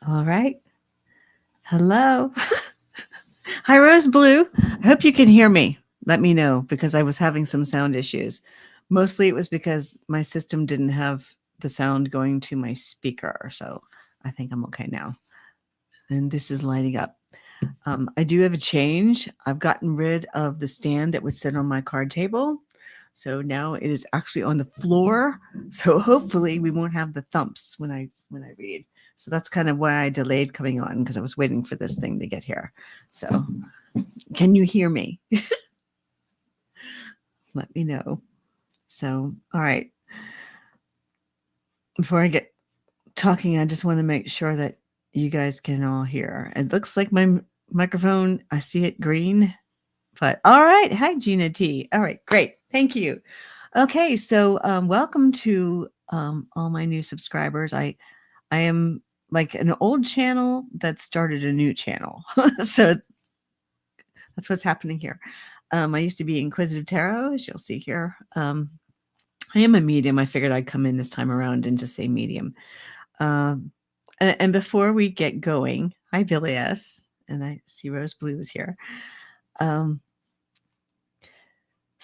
All right. Hello. Hi, Rose Blue. I hope you can hear me. Let me know because I was having some sound issues. Mostly it was because my system didn't have the sound going to my speaker. So I think I'm okay now. And this is lighting up. I do have a change. I've gotten rid of the stand that would sit on my card table. So now it is actually on the floor. So hopefully we won't have the thumps when I read. So that's kind of why I delayed coming on because I was waiting for this thing to get here. So can you hear me? Let me know. So, all right. Before I get talking, I just want to make sure that you guys can all hear. It looks like my microphone, I see it green, but all right. Hi, Gina T. All right, great. Thank you. Okay, so welcome to all my new subscribers. I am like an old channel that started a new channel. So that's what's happening here. I used to be Inquisitive Tarot, as you'll see here. I am a medium. I figured I'd come in this time around and just say medium. And before we get going, hi, Billy S. And I see Rose Blue is here. So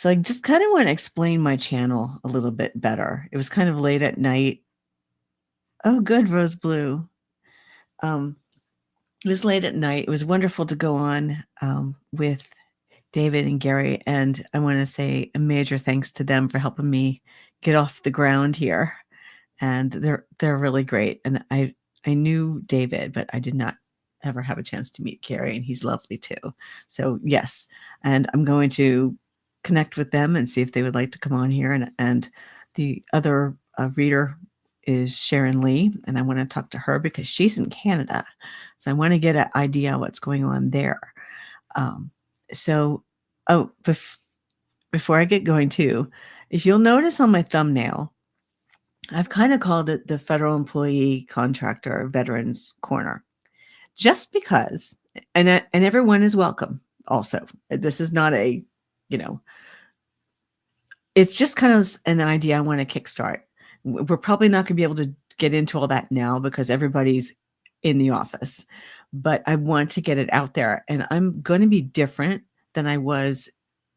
I just kind of want to explain my channel a little bit better. It was kind of late at night. Oh, good, Rose Blue. It was late at night. It was wonderful to go on with David and Gary, and I want to say a major thanks to them for helping me get off the ground here. And they're really great. And I knew David, but I did not ever have a chance to meet Gary, and he's lovely too. So yes, and I'm going to connect with them and see if they would like to come on here. And the other reader is Sharon Lee, and I want to talk to her because she's in Canada. So I want to get an idea of what's going on there. Before I get going too, if you'll notice on my thumbnail, I've kind of called it the Federal Employee Contractor Veterans Corner, just because, and everyone is welcome. Also, this is not a, it's just kind of an idea I want to kickstart. We're probably not going to be able to get into all that now because everybody's in the office, but I want to get it out there, and I'm going to be different than I was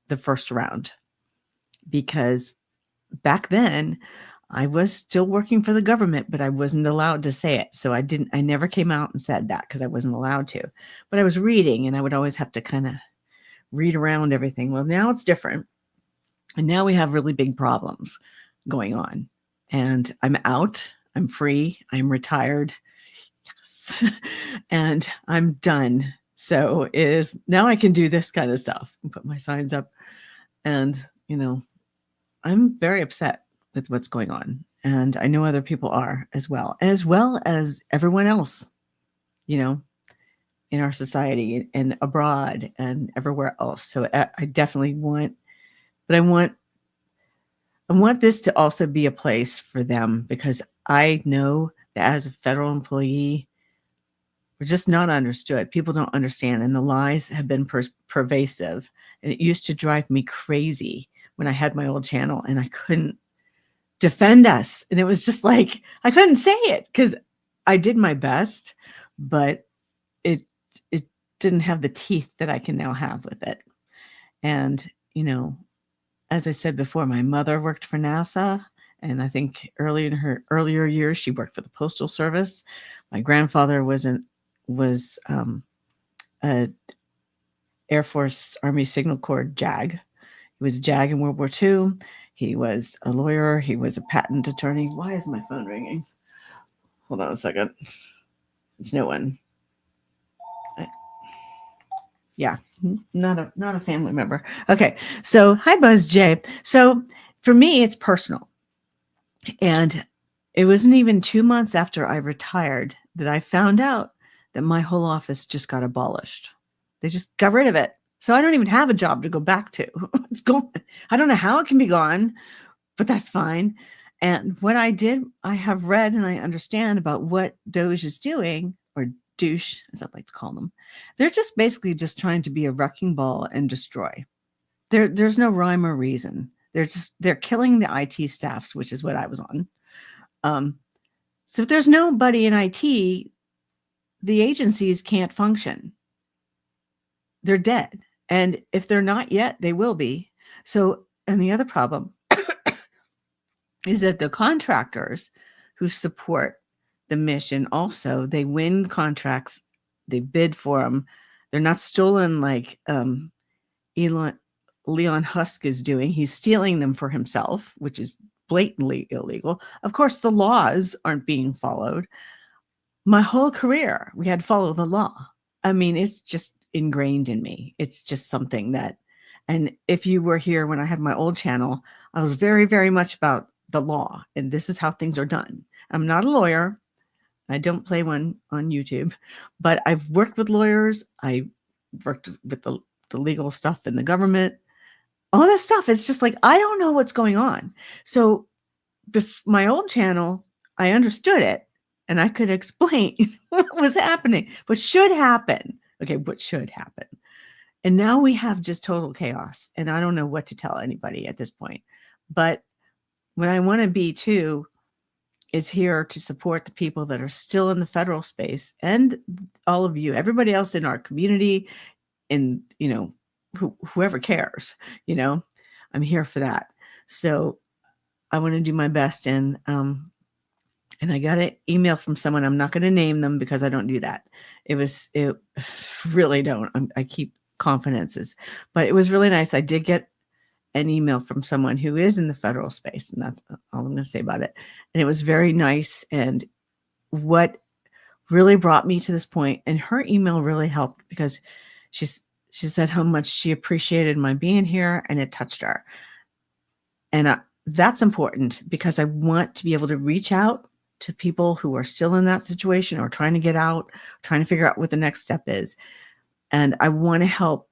the first round, because back then I was still working for the government, but I wasn't allowed to say it. So I never came out and said that because I wasn't allowed to, but I was reading and I would always have to kind of read around everything. Well, now it's different. And now we have really big problems going on, and I'm out, I'm free, I'm retired. Yes. And I'm done. So now I can do this kind of stuff and put my signs up. And, I'm very upset with what's going on. And I know other people are as well as everyone else, in our society and abroad and everywhere else. So I definitely but I want this to also be a place for them, because I know that as a federal employee, we're just not understood. People don't understand. And the lies have been pervasive. And it used to drive me crazy when I had my old channel and I couldn't defend us. And it was just like, I couldn't say it because I did my best, but it didn't have the teeth that I can now have with it. And, as I said before, my mother worked for NASA. And I think early in her earlier years, she worked for the Postal Service. My grandfather was a Air Force Army Signal Corps JAG. He was a JAG in World War II. He was a lawyer. He was a patent attorney. Why is my phone ringing? Hold on a second. It's no one. Yeah, not a family member. Okay, so hi, Buzz J. So for me, it's personal. And it wasn't even 2 months after I retired that I found out that my whole office just got abolished. They just got rid of it. So I don't even have a job to go back to. It's gone. I don't know how it can be gone, but that's fine. And what I did, I have read and I understand about what Doge is doing, or douche, as I like to call them. They're just basically just trying to be a wrecking ball and destroy. There's no rhyme or reason. They're killing the IT staffs, which is what I was on. So if there's nobody in IT, the agencies can't function. They're dead. And if they're not yet, they will be. So, and the other problem is that the contractors who support the mission also, they win contracts, they bid for them. They're not stolen like Leon Husk is doing. He's stealing them for himself, which is blatantly illegal. Of course, the laws aren't being followed. My whole career, we had to follow the law. I mean, it's just ingrained in me. It's just something that, and if you were here when I had my old channel, I was very, very much about the law, and this is how things are done. I'm not a lawyer. I don't play one on YouTube, but I've worked with lawyers. I worked with the legal stuff in the government, all this stuff. It's just like, I don't know what's going on. So my old channel, I understood it and I could explain what was happening, what should happen. Okay, what should happen. And now we have just total chaos. And I don't know what to tell anybody at this point. But what I want to be too is here to support the people that are still in the federal space and all of you, everybody else in our community, and, you know, whoever cares, you know, I'm here for that. So I want to do my best. And I got an email from someone. I'm not going to name them because I don't do that. It really don't. I keep confidences, but it was really nice. I did get an email from someone who is in the federal space, and that's all I'm going to say about it. And it was very nice. And what really brought me to this point, and her email really helped because she said how much she appreciated my being here, and it touched her. And that's important because I want to be able to reach out to people who are still in that situation or trying to get out, trying to figure out what the next step is. And I want to help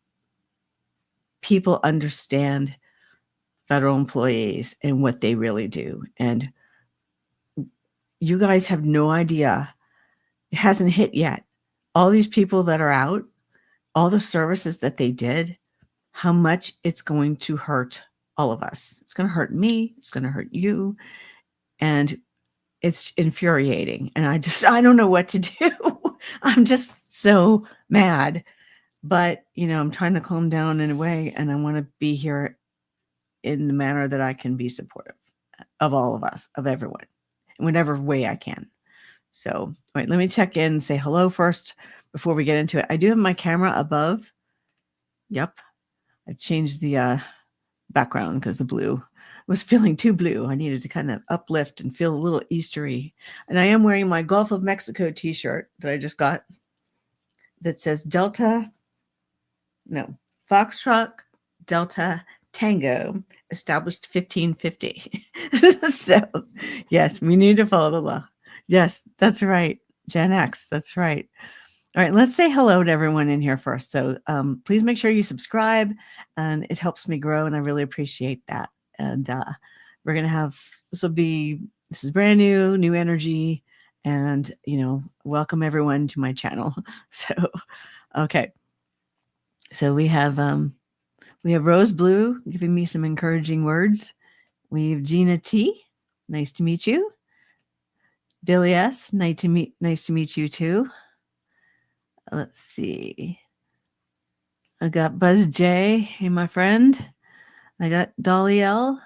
people understand federal employees and what they really do. And you guys have no idea. It hasn't hit yet. All these people that are out, all the services that they did, how much it's going to hurt all of us. It's going to hurt me. It's going to hurt you. And it's infuriating. And I don't know what to do. I'm just so mad. But, you know, I'm trying to calm down in a way, and I want to be here in the manner that I can be supportive of all of us, of everyone, in whatever way I can. So, all right, let me check in and say hello first before we get into it. I do have my camera above. Yep. I've changed the background because the blue was feeling too blue. I needed to kind of uplift and feel a little Eastery. And I am wearing my Gulf of Mexico t-shirt that I just got that says Foxtrot Delta Tango, established 1550. So, yes, we need to follow the law. Yes, that's right. Gen X, that's right. All right, let's say hello to everyone in here first. So please make sure you subscribe, and it helps me grow, and I really appreciate that. And we're going to have, this is brand new energy, and, you know, welcome everyone to my channel. So, okay. So we have Rose Blue giving me some encouraging words. We have Gina T. Nice to meet you. Billy S. Nice to meet you too. Let's see. I got Buzz J. Hey, my friend. I got Dolly L.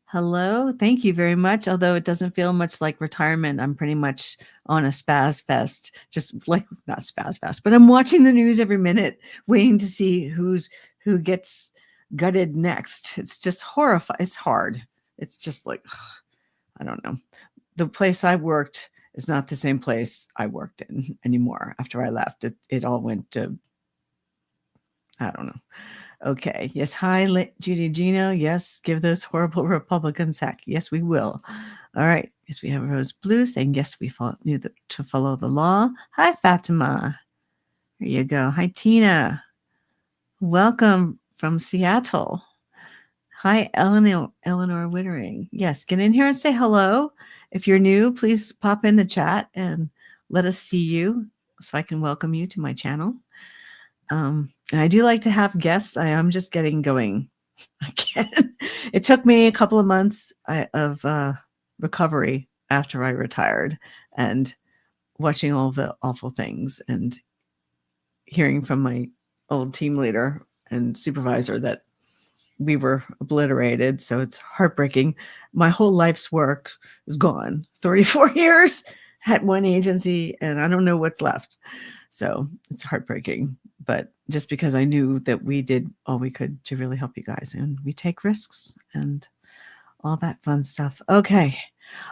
Hello. Thank you very much. Although it doesn't feel much like retirement, I'm pretty much on a spaz fest. Just like, not spaz fest, but I'm watching the news every minute, waiting to see who gets gutted next. It's just horrifying. It's hard. It's just like, I don't know. The place I worked is not the same place I worked in anymore. After I left, it all went to, I don't know. Okay. Yes. Hi, Judy Gino. Yes. Give those horrible Republicans heck. Yes, we will. All right. Yes, we have Rose Blue saying, yes, we knew to follow the law. Hi, Fatima. There you go. Hi, Tina. Welcome from Seattle. Hi, Eleanor Wittering. Yes, get in here and say hello. If you're new, please pop in the chat and let us see you so I can welcome you to my channel. And I do like to have guests. I am just getting going again. It took me a couple of months of recovery after I retired. And watching all the awful things and hearing from my old team leader and supervisor that we were obliterated. So it's heartbreaking. My whole life's work is gone. 34 years at one agency, and I don't know what's left. So it's heartbreaking. But just because I knew that we did all we could to really help you guys, and we take risks and all that fun stuff. Okay.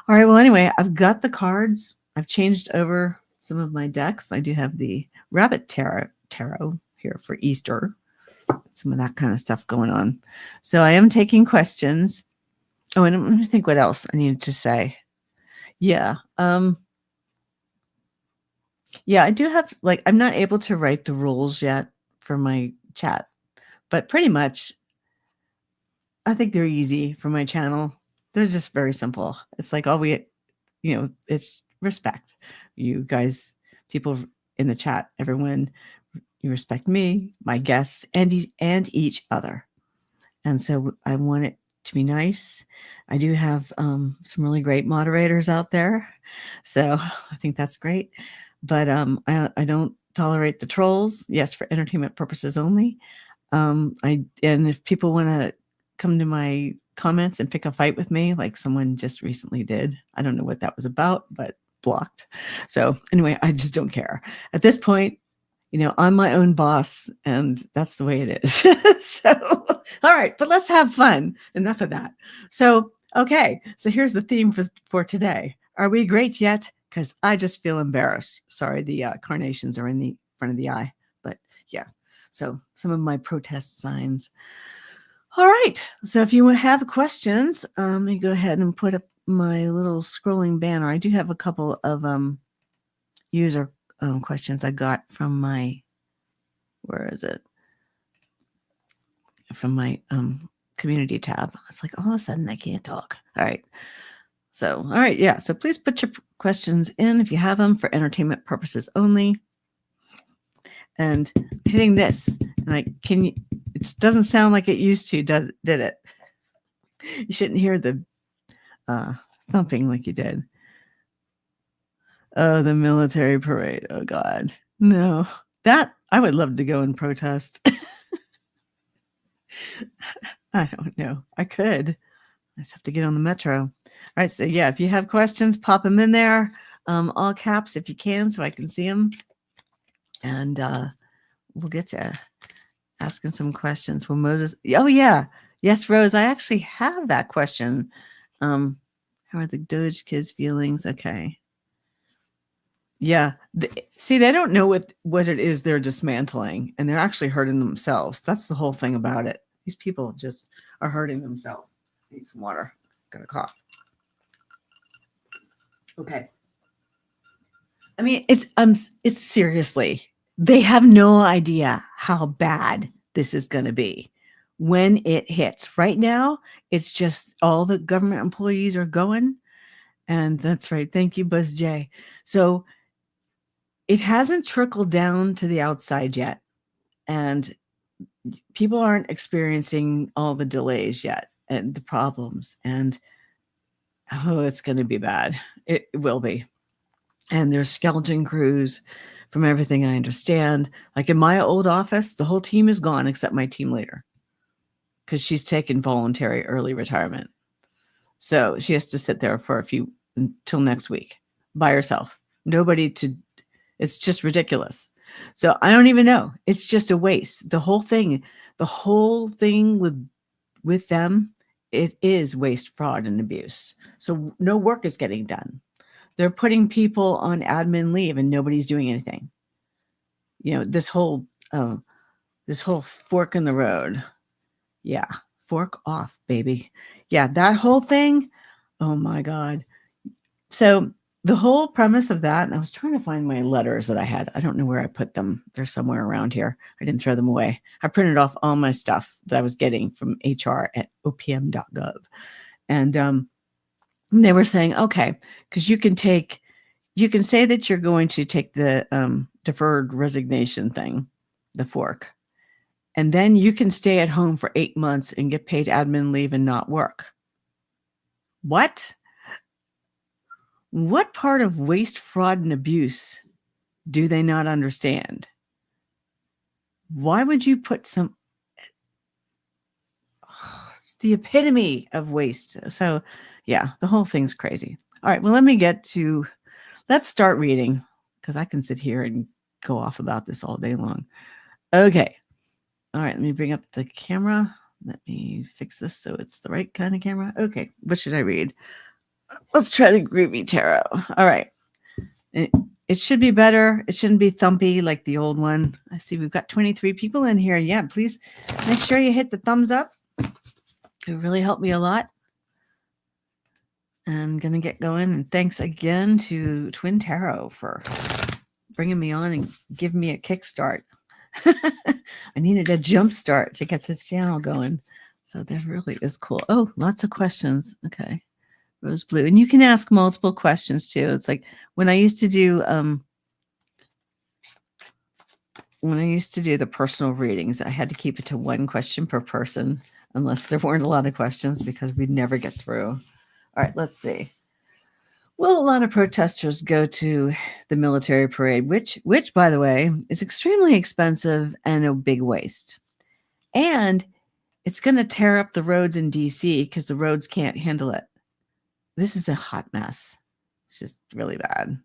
All right. Well, anyway, I've got the cards. I've changed over some of my decks. I do have the Rabbit Tarot here for Easter. Some of that kind of stuff going on. So I am taking questions. Oh, and let me think what else I needed to say. Yeah. Yeah, I do have, like, I'm not able to write the rules yet for my chat, but pretty much I think they're easy for my channel. They're just very simple. It's like all we, it's respect. You guys, people in the chat, everyone, you respect me, my guests, and each other. And so I want it to be nice. I do have some really great moderators out there. So I think that's great. But I don't tolerate the trolls. Yes, for entertainment purposes only. And if people want to come to my comments and pick a fight with me, like someone just recently did, I don't know what that was about, but blocked. So anyway, I just don't care. At this point, I'm my own boss, and that's the way it is. So, all right, but let's have fun. Enough of that. So, okay, so here's the theme for today. Are we great yet? Because I just feel embarrassed. Sorry, the carnations are in the front of the eye, but yeah. So some of my protest signs. All right, so if you have questions, let me go ahead and put up my little scrolling banner. I do have a couple of user questions I got from my, where is it? From my community tab. It's like all of a sudden I can't talk. All right. So, all right. Yeah. So please put your questions in if you have them for entertainment purposes only. And hitting this, like, it doesn't sound like it used to, did it? You shouldn't hear the thumping like you did. Oh, the military parade. Oh, God. No. That, I would love to go and protest. I don't know. I could. I just have to get on the metro. All right. So, yeah, if you have questions, pop them in there. All caps if you can, so I can see them. And we'll get to asking some questions. Will Moses? Oh, yeah. Yes, Rose. I actually have that question. How are the Doge kids' feelings? Okay. Yeah. See, they don't know what it is they're dismantling, and they're actually hurting themselves. That's the whole thing about it. These people just are hurting themselves. I need some water. Got a cough. Okay. I mean, it's seriously, they have no idea how bad this is going to be when it hits. Right now, it's just all the government employees are going. And that's right. Thank you, Buzz J. So it hasn't trickled down to the outside yet. And people aren't experiencing all the delays yet and the problems. And oh, it's going to be bad. It will be. And there's skeleton crews from everything I understand. Like in my old office, the whole team is gone except my team leader because she's taken voluntary early retirement. So she has to sit there for until next week by herself. It's just ridiculous. So I don't even know. It's just a waste. The whole thing with them, it is waste, fraud, and abuse. So no work is getting done. They're putting people on admin leave and nobody's doing anything. This whole fork in the road. Yeah. Fork off, baby. Yeah. That whole thing. Oh my God. So the whole premise of that, and I was trying to find my letters that I had. I don't know where I put them. They're somewhere around here. I didn't throw them away. I printed off all my stuff that I was getting from HR at opm.gov. And they were saying, okay, because you can say that you're going to take the deferred resignation thing, the fork, and then you can stay at home for 8 months and get paid admin leave and not work. What? What part of waste, fraud, and abuse do they not understand? Why would you put some? It's the epitome of waste. So, yeah, the whole thing's crazy. All right, well, let's start reading because I can sit here and go off about this all day long. Okay. All right, let me bring up the camera. Let me fix this so it's the right kind of camera. Okay, what should I read? Let's try the Groovy Tarot. All right. It should be better. It shouldn't be thumpy like the old one. I see we've got 23 people in here. Yeah, please make sure you hit the thumbs up. It really helped me a lot. I'm going to get going. And thanks again to Twin Tarot for bringing me on and giving me a kickstart. I needed a jump start to get this channel going. So that really is cool. Oh, lots of questions. Okay. Rose blue. And you can ask multiple questions too. It's like when I used to do the personal readings, I had to keep it to one question per person unless there weren't a lot of questions because we'd never get through. All right, let's see. Will a lot of protesters go to the military parade, which by the way, is extremely expensive and a big waste. And it's going to tear up the roads in DC because the roads can't handle it. This is a hot mess. It's just really bad.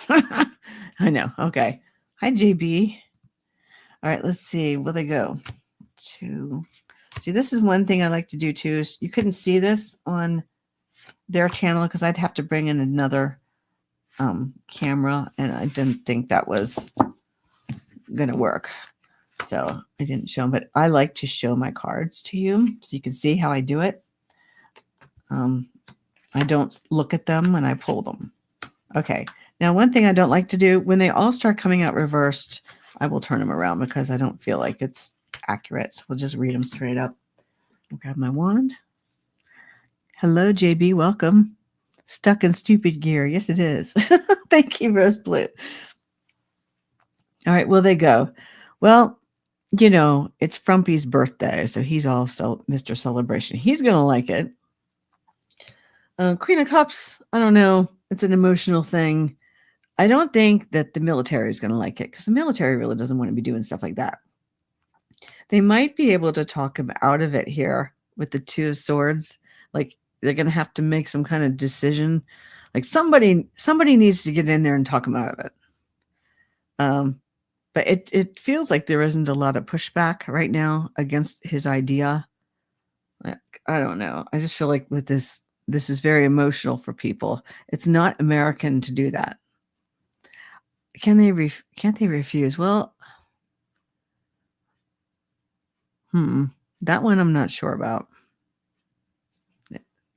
I know. Okay. Hi, JB. All right, let's see. Will they go to... See, this is one thing I like to do too. Is you couldn't see this on their channel because I'd have to bring in another camera, and I didn't think that was going to work. So I didn't show them, but I like to show my cards to you so you can see how I do it. I don't look at them when I pull them. Okay. Now, one thing I don't like to do, when they all start coming out reversed, I will turn them around because I don't feel like it's accurate. So we'll just read them straight up. I'll grab my wand. Hello, JB. Welcome. Stuck in stupid gear. Yes, it is. Thank you, Rose Blue. All right. Will they go? Well, you know, it's Frumpy's birthday, so he's also Mr. Celebration. He's going to like it. Queen of Cups, I don't know. It's an emotional thing. I don't think that the military is going to like it because the military really doesn't want to be doing stuff like that. They might be able to talk him out of it here with the Two of Swords. Like they're going to have to make some kind of decision. Like somebody needs to get in there and talk him out of it. But it feels like there isn't a lot of pushback right now against his idea. I don't know. I just feel like with this is very emotional for people. It's not American to do that. Can't they refuse? Well, that one I'm not sure about.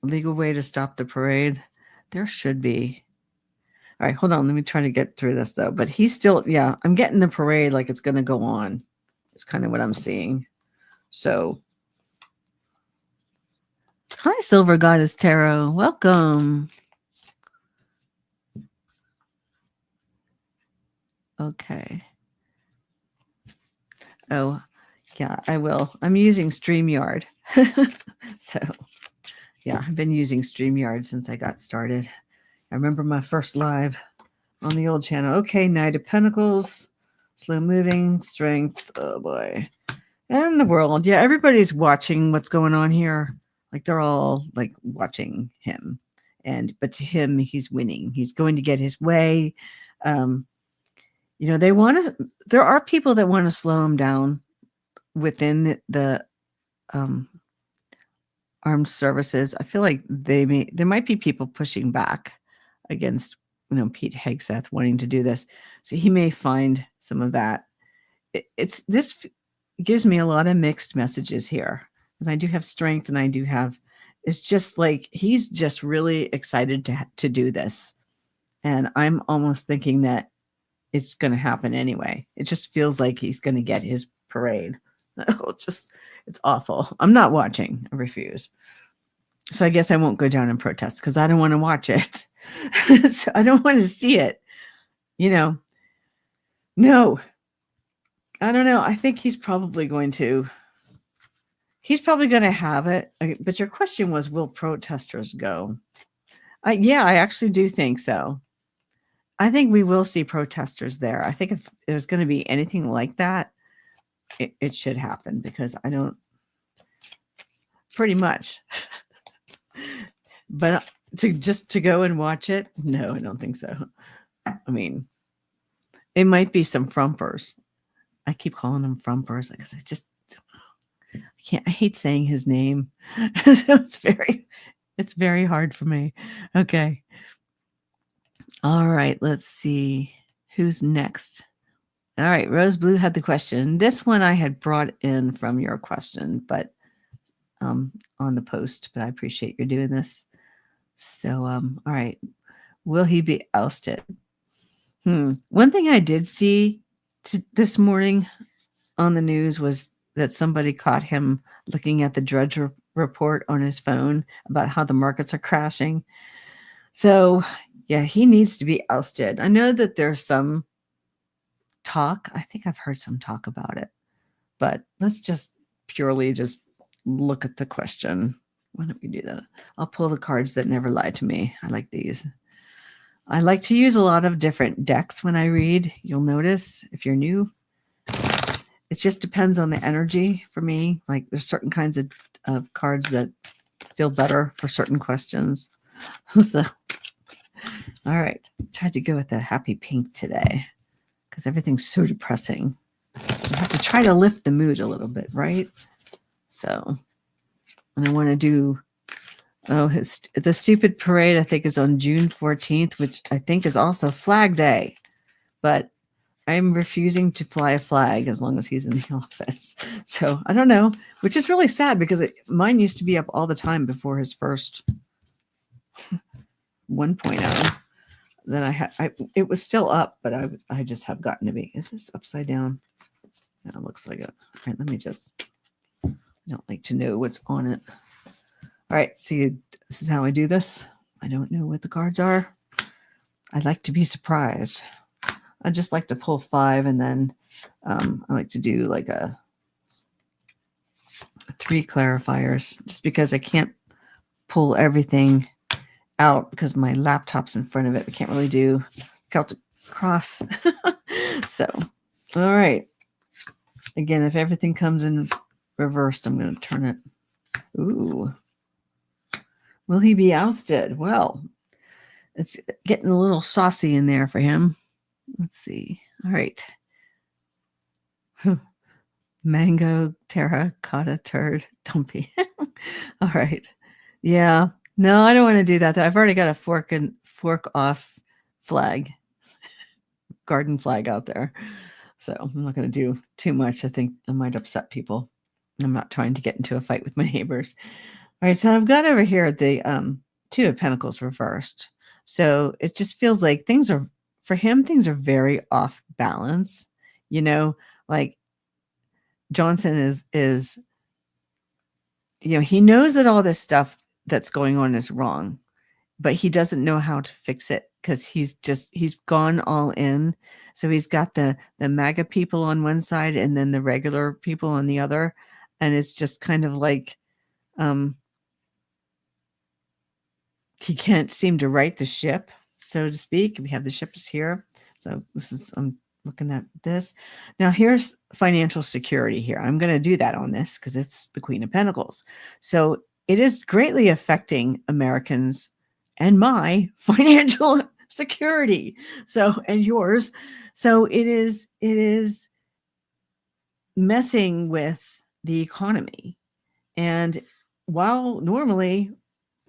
Legal way to stop the parade. There should be. All right, hold on. Let me try to get through this though. But he's still, yeah, I'm getting the parade like it's going to go on. It's kind of what I'm seeing. So, hi, Silver Goddess Tarot. Welcome. Okay. Oh, yeah, I will. I'm using StreamYard. So, yeah, I've been using StreamYard since I got started. I remember my first live on the old channel. Okay, Knight of Pentacles, slow moving, strength. Oh boy. And the world. Yeah, everybody's watching what's going on here. Like they're all like watching him. But to him, he's winning. He's going to get his way. You know, there are people that want to slow him down within the armed services. I feel like there might be people pushing back against, you know, Pete Hegseth wanting to do this. So he may find some of that. This gives me a lot of mixed messages here because I do have strength and I do have, it's just like, he's just really excited to do this. And I'm almost thinking that it's going to happen anyway. It just feels like he's going to get his parade. It's awful. I'm not watching. I refuse. So I guess I won't go down and protest because I don't want to watch it. So I don't want to see it. You know, no, I don't know. I think he's probably going to have it. But your question was, will protesters go? Yeah, I actually do think so. I think we will see protesters there. I think if there's going to be anything like that, it should happen because I don't pretty much. But to go and watch it, no, I don't think so. I mean, it might be some frumpers. I keep calling them frumpers because I can't. I hate saying his name, so it's very hard for me. Okay, all right. Let's see who's next. All right, Rose Blue had the question. This one I had brought in from your question, but on the post. But I appreciate you doing this. So, all right. Will he be ousted? One thing I did see this morning on the news was that somebody caught him looking at the Drudge report on his phone about how the markets are crashing. So, yeah, he needs to be ousted. I know that there's some talk. I think I've heard some talk about it, but let's just purely just look at the question. Why don't we do that? I'll pull the cards that never lie to me. I like these. I like to use a lot of different decks when I read. You'll notice if you're new, it just depends on the energy for me. Like there's certain kinds of cards that feel better for certain questions. So, all right. Tried to go with the happy pink today because everything's so depressing. I have to try to lift the mood a little bit, right? So, and I want to do, the stupid parade, I think, is on June 14th, which I think is also Flag Day. But I'm refusing to fly a flag as long as he's in the office. So I don't know, which is really sad because mine used to be up all the time before his first 1.0. Then it was still up, but I just have gotten to be. Is this upside down? Yeah, it looks like it. All right, let me just. I don't like to know what's on it. All right, see, this is how I do this. I don't know what the cards are. I'd like to be surprised. I just like to pull 5, and then I like to do like a 3 clarifiers, just because I can't pull everything out because my laptop's in front of it. I can't really do Celtic Cross. So, all right. Again, if everything comes in reversed, I'm going to turn it. Ooh. Will he be ousted? Well, it's getting a little saucy in there for him. Let's see. All right. Mango, terracotta, turd, dumpy. All right. Yeah. No, I don't want to do that. I've already got a fork off flag, garden flag out there. So I'm not going to do too much. I think I might upset people. I'm not trying to get into a fight with my neighbors. All right. So I've got over here the 2 of Pentacles reversed. So it just feels like for him, things are very off balance. You know, like Johnson is, he knows that all this stuff that's going on is wrong, but he doesn't know how to fix it because he's gone all in. So he's got the MAGA people on one side and then the regular people on the other. And it's just kind of like, he can't seem to right the ship, so to speak. We have the ships here. So I'm looking at this. Now here's financial security here. I'm going to do that on this because it's the Queen of Pentacles. So it is greatly affecting Americans and my financial security. So, and yours. So it is messing with the economy. And while normally,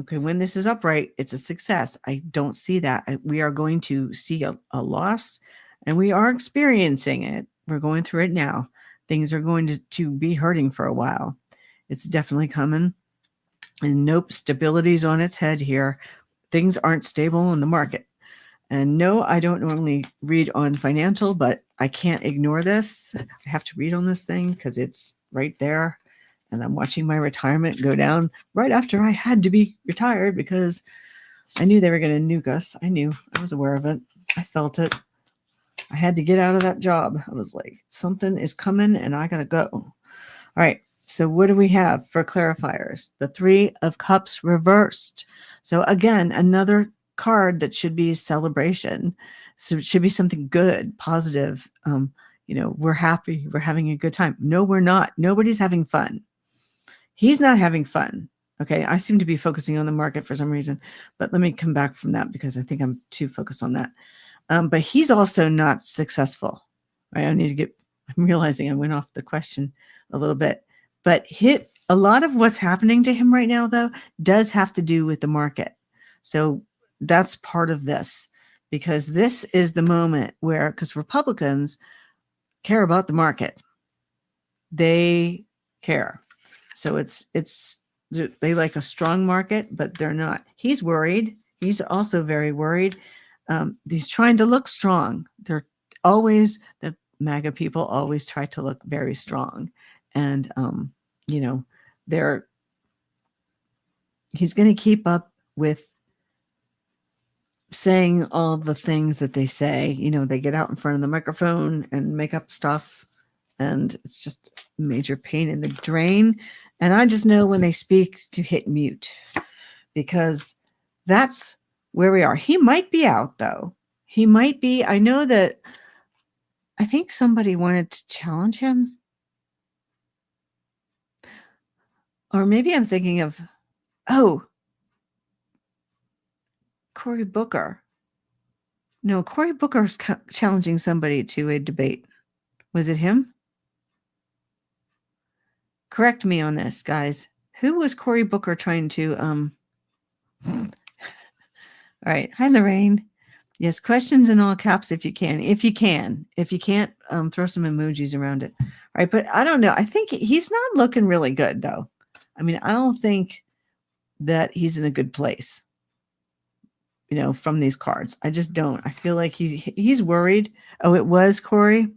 okay, when this is upright, it's a success. I don't see that. We are going to see a loss, and we are experiencing it. We're going through it now. Things are going to be hurting for a while. It's definitely coming. And nope, stability's on its head here. Things aren't stable in the market. And no, I don't normally read on financial, but I can't ignore this. I have to read on this thing because it's right there. And I'm watching my retirement go down right after I had to be retired because I knew they were going to nuke us. I was aware of it. I felt it. I had to get out of that job. I was like, something is coming and I got to go. All right. So what do we have for clarifiers? The 3 of Cups reversed. So again, another card that should be celebration. So it should be something good, positive. We're happy. We're having a good time. No, we're not. Nobody's having fun. He's not having fun. Okay. I seem to be focusing on the market for some reason, but let me come back from that because I think I'm too focused on that. But he's also not successful. Right? I'm realizing I went off the question a little bit, but a lot of what's happening to him right now, though, does have to do with the market. So that's part of this, because this is the moment where, because Republicans care about the market, they care. So they like a strong market, but they're not. He's worried. He's also very worried. He's trying to look strong. The MAGA people always try to look very strong. And, he's going to keep up with saying all the things that they say. They get out in front of the microphone and make up stuff, and it's just major pain in the drain. And I just know when they speak to hit mute, because that's where we are. He might be out, though. He might be. I think somebody wanted to challenge him. Or maybe I'm thinking of, Cory Booker. No, Cory Booker's challenging somebody to a debate. Was it him? Correct me on this, guys. Who was Cory Booker trying to all right. Hi, Lorraine. Yes, questions in all caps if you can. If you can't, throw some emojis around it. All right, but I don't know. I think he's not looking really good, though. I mean, I don't think that he's in a good place, from these cards. I just don't. I feel like he's worried. Oh, it was Cory?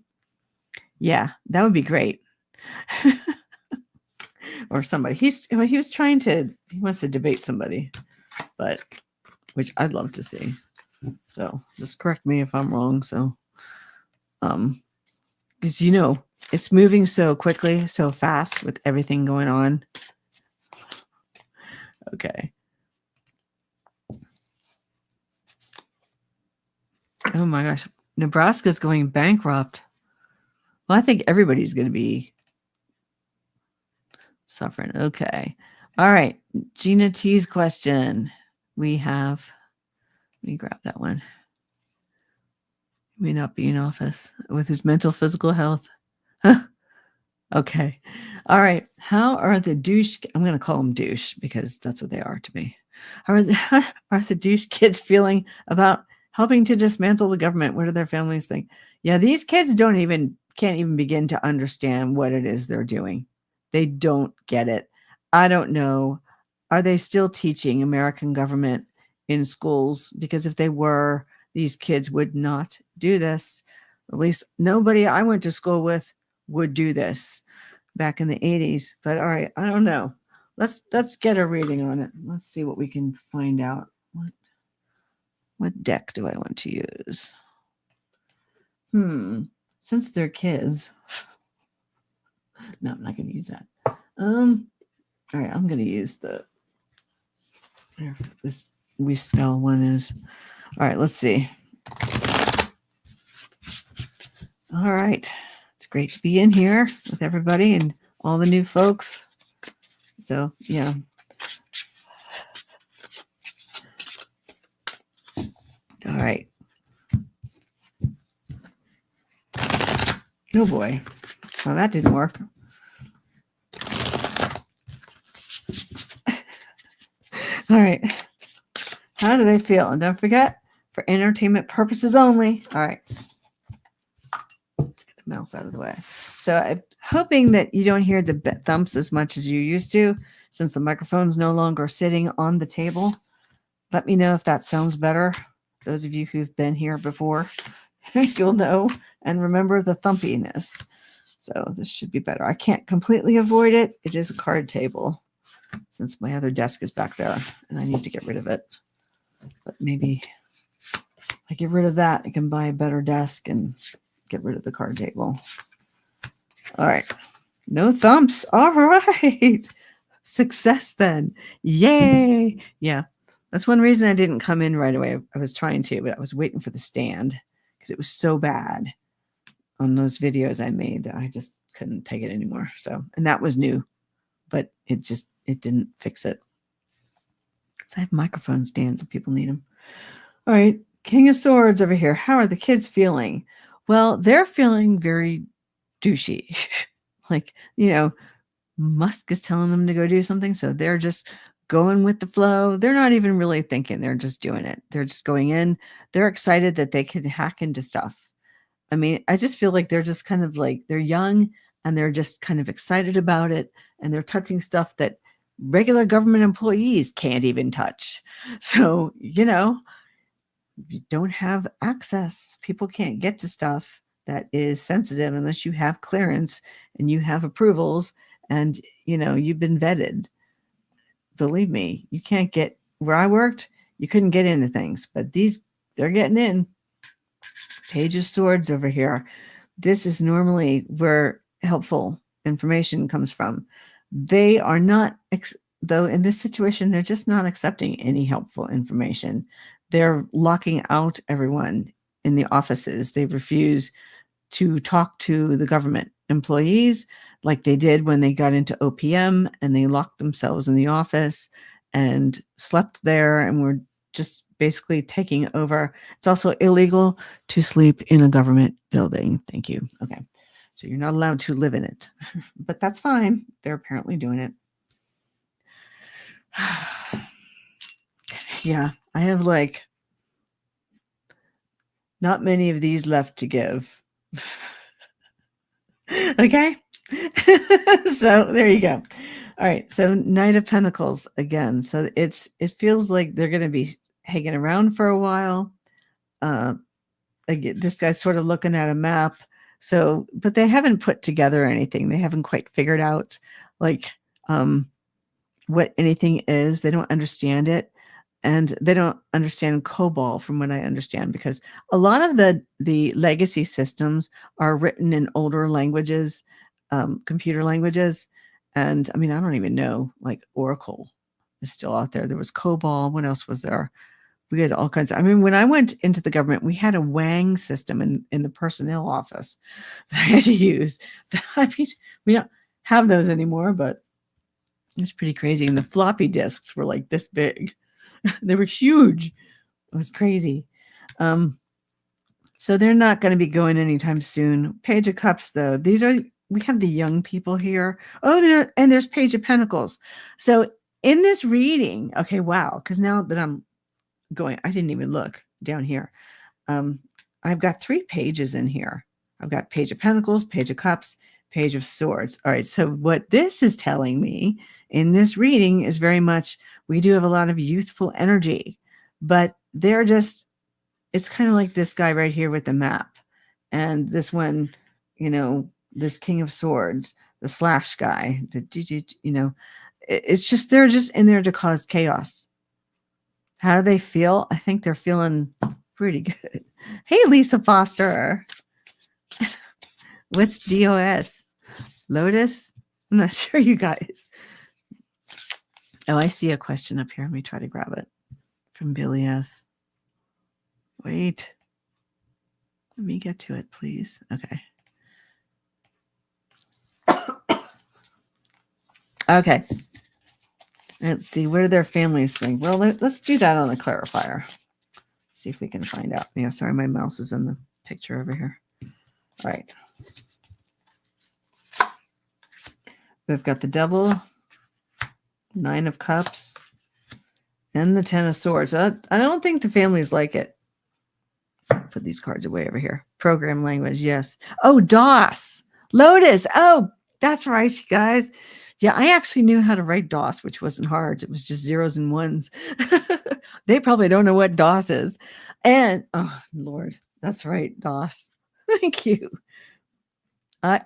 Yeah, that would be great. Or somebody. He wants to debate somebody, which I'd love to see. So just correct me if I'm wrong. So, because it's moving so quickly, so fast with everything going on. Okay. Oh my gosh. Nebraska's going bankrupt. Well, I think everybody's going to be suffering. Okay. All right. Gina T's question. Let me grab that one. May not be in office with his mental, physical health. Huh? Okay. All right. How are the douche? I'm going to call them douche because that's what they are to me. How are the douche kids feeling about helping to dismantle the government? What do their families think? Yeah, these kids can't even begin to understand what it is they're doing. They don't get it. I don't know. Are they still teaching American government in schools? Because if they were, these kids would not do this. At least nobody I went to school with would do this back in the 80s. But all right, I don't know. Let's get a reading on it. Let's see what we can find out. What deck do I want to use? Since they're kids. No, I'm not going to use that. All right, I'm going to use this we spell one is. All right, let's see. All right. It's great to be in here with everybody and all the new folks. So, yeah. All right. Oh, boy. Well, that didn't work. All right. How do they feel? And don't forget, for entertainment purposes only. All right. Let's get the mouse out of the way. So I'm hoping that you don't hear the thumps as much as you used to, since the microphone's no longer sitting on the table. Let me know if that sounds better. Those of you who've been here before, you'll know and remember the thumpiness. So this should be better. I can't completely avoid it. It is a card table, since my other desk is back there and I need to get rid of it. But maybe if I get rid of that, I can buy a better desk and get rid of the card table. All right. No thumps. All right. Success then. Yay. Yeah. That's one reason I didn't come in right away. I was trying to, but I was waiting for the stand because it was so bad on those videos I made that I just couldn't take it anymore. So, and that was new, but it didn't fix it. So I have microphone stands if people need them. All right. King of Swords over here. How are the kids feeling? Well, they're feeling very douchey. Like, Musk is telling them to go do something. So they're just going with the flow. They're not even really thinking. They're just doing it. They're just going in. They're excited that they can hack into stuff. I mean, I just feel like they're just kind of like they're young and they're just kind of excited about it. And they're touching stuff that regular government employees can't even touch. So, you don't have access. People can't get to stuff that is sensitive unless you have clearance and you have approvals and you've been vetted. Believe me, you can't get where I worked, you couldn't get into things, but they're getting in. Page of Swords over here. This is normally where helpful information comes from. They are not, though in this situation, they're just not accepting any helpful information. They're locking out everyone in the offices. They refuse to talk to the government employees like they did when they got into OPM and they locked themselves in the office and slept there and were just basically taking over. It's also illegal to sleep in a government building. Thank you. Okay. So you're not allowed to live in it, but that's fine. They're apparently doing it. Yeah, I have not many of these left to give. Okay. So there you go. All right. So Knight of Pentacles again. So it feels like they're going to be hanging around for a while. This guy's sort of looking at a map. So, but they haven't put together anything. They haven't quite figured out what anything is. They don't understand it. And they don't understand COBOL from what I understand, because a lot of the legacy systems are written in older languages, computer languages. And I mean, I don't even know, like Oracle is still out there. There was COBOL. What else was there? We had all kinds of, I mean, when I went into the government, we had a Wang system in the personnel office that I had to use. I mean, we don't have those anymore, but it's pretty crazy. And the floppy disks were like this big. They were huge. It was crazy. So they're not going to be going anytime soon. Page of Cups, though. We have the young people here. Oh, there's Page of Pentacles. So in this reading, okay, wow. Because now that I'm going, I didn't even look down here. I've got 3 pages in here. I've got Page of Pentacles, Page of Cups, Page of Swords. All right. So what this is telling me in this reading is very much, we do have a lot of youthful energy, but it's kind of like this guy right here with the map. And this one, this King of Swords, the slash guy, it's just, they're just in there to cause chaos. How do they feel? I think they're feeling pretty good. Hey, Lisa Foster. What's DOS? Lotus? I'm not sure, you guys. Oh, I see a question up here. Let me try to grab it from Billy S. Wait. Let me get to it, please. Okay. Okay. Let's see. What do their families think? Well, let's do that on the clarifier. See if we can find out. Yeah, sorry, my mouse is in the picture over here. All right. We've got the Devil, 9 of Cups, and the 10 of Swords. I don't think the families like it. Put these cards away over here. Program language, yes. Oh, DOS. Lotus. Oh, that's right, you guys. Yeah, I actually knew how to write DOS, which wasn't hard. It was just zeros and ones. They probably don't know what DOS is. And, oh, Lord, that's right, DOS. Thank you. I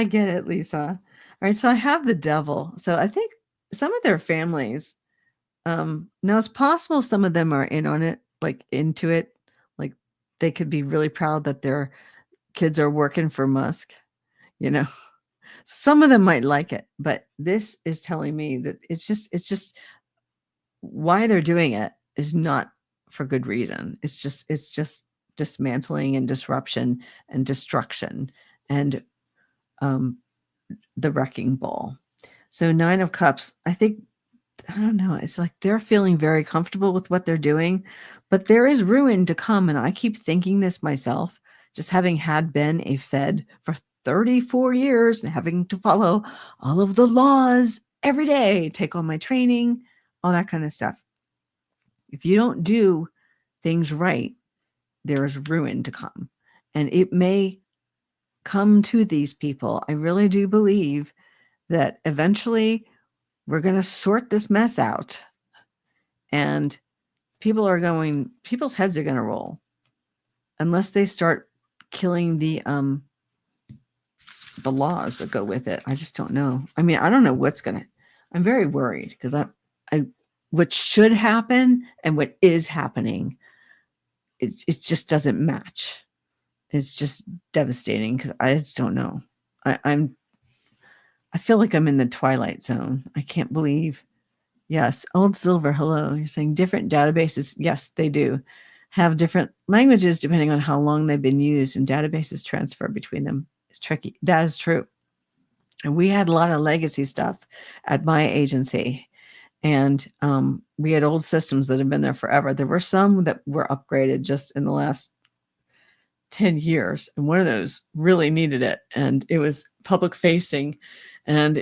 get it, Lisa. All right, so I have the Devil. So I think some of their families, now it's possible some of them are in on it, like into it. Like they could be really proud that their kids are working for Musk, Some of them might like it, but this is telling me that it's just why they're doing it is not for good reason. It's just dismantling and disruption and destruction and um, the wrecking ball. So 9 of Cups, I think, I don't know. It's like they're feeling very comfortable with what they're doing, but there is ruin to come. And I keep thinking this myself, just having been a Fed for 34 years and having to follow all of the laws every day, take all my training, all that kind of stuff. If you don't do things right, there is ruin to come. And it may come to these people. I really do believe that eventually we're going to sort this mess out and people's heads are going to roll unless they start killing the laws that go with it. I just don't know. I mean, I don't know I'm very worried because I what should happen and what is happening, it just doesn't match. It's just devastating because I just don't know. I feel like I'm in the twilight zone. I can't believe. Yes, Old Silver, hello. You're saying different databases. Yes, they do have different languages depending on how long they've been used, and databases transfer between them is tricky. That is true. And we had a lot of legacy stuff at my agency, and we had old systems that have been there forever. There were some that were upgraded just in the last 10 years, and one of those really needed it, and it was public facing, and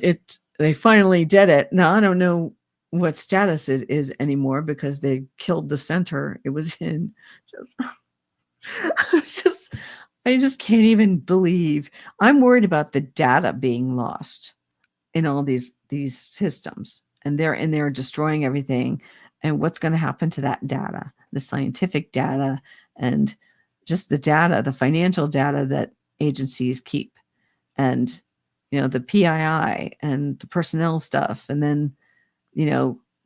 they finally did it. Now, I don't know what status it is anymore because they killed the center it was in. I just can't even believe. I'm worried about the data being lost in all these systems, and they're destroying everything, and what's going to happen to that data, the scientific data, and just the data, the financial data that agencies keep, and the PII and the personnel stuff, and then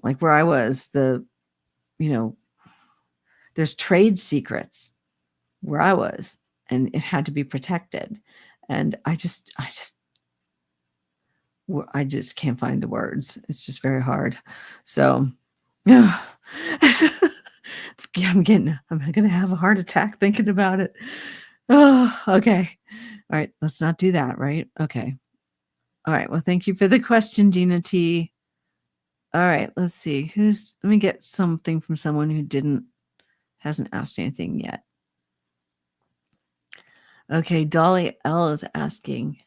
like where I was, there's trade secrets where I was, and it had to be protected. And I just can't find the words. It's just very hard. So I'm going to have a heart attack thinking about it. Oh, okay. All right. Let's not do that. Right. Okay. All right. Well, thank you for the question, Gina T. All right, let's see. Let me get something from someone who hasn't asked anything yet. Okay, Dolly L is asking.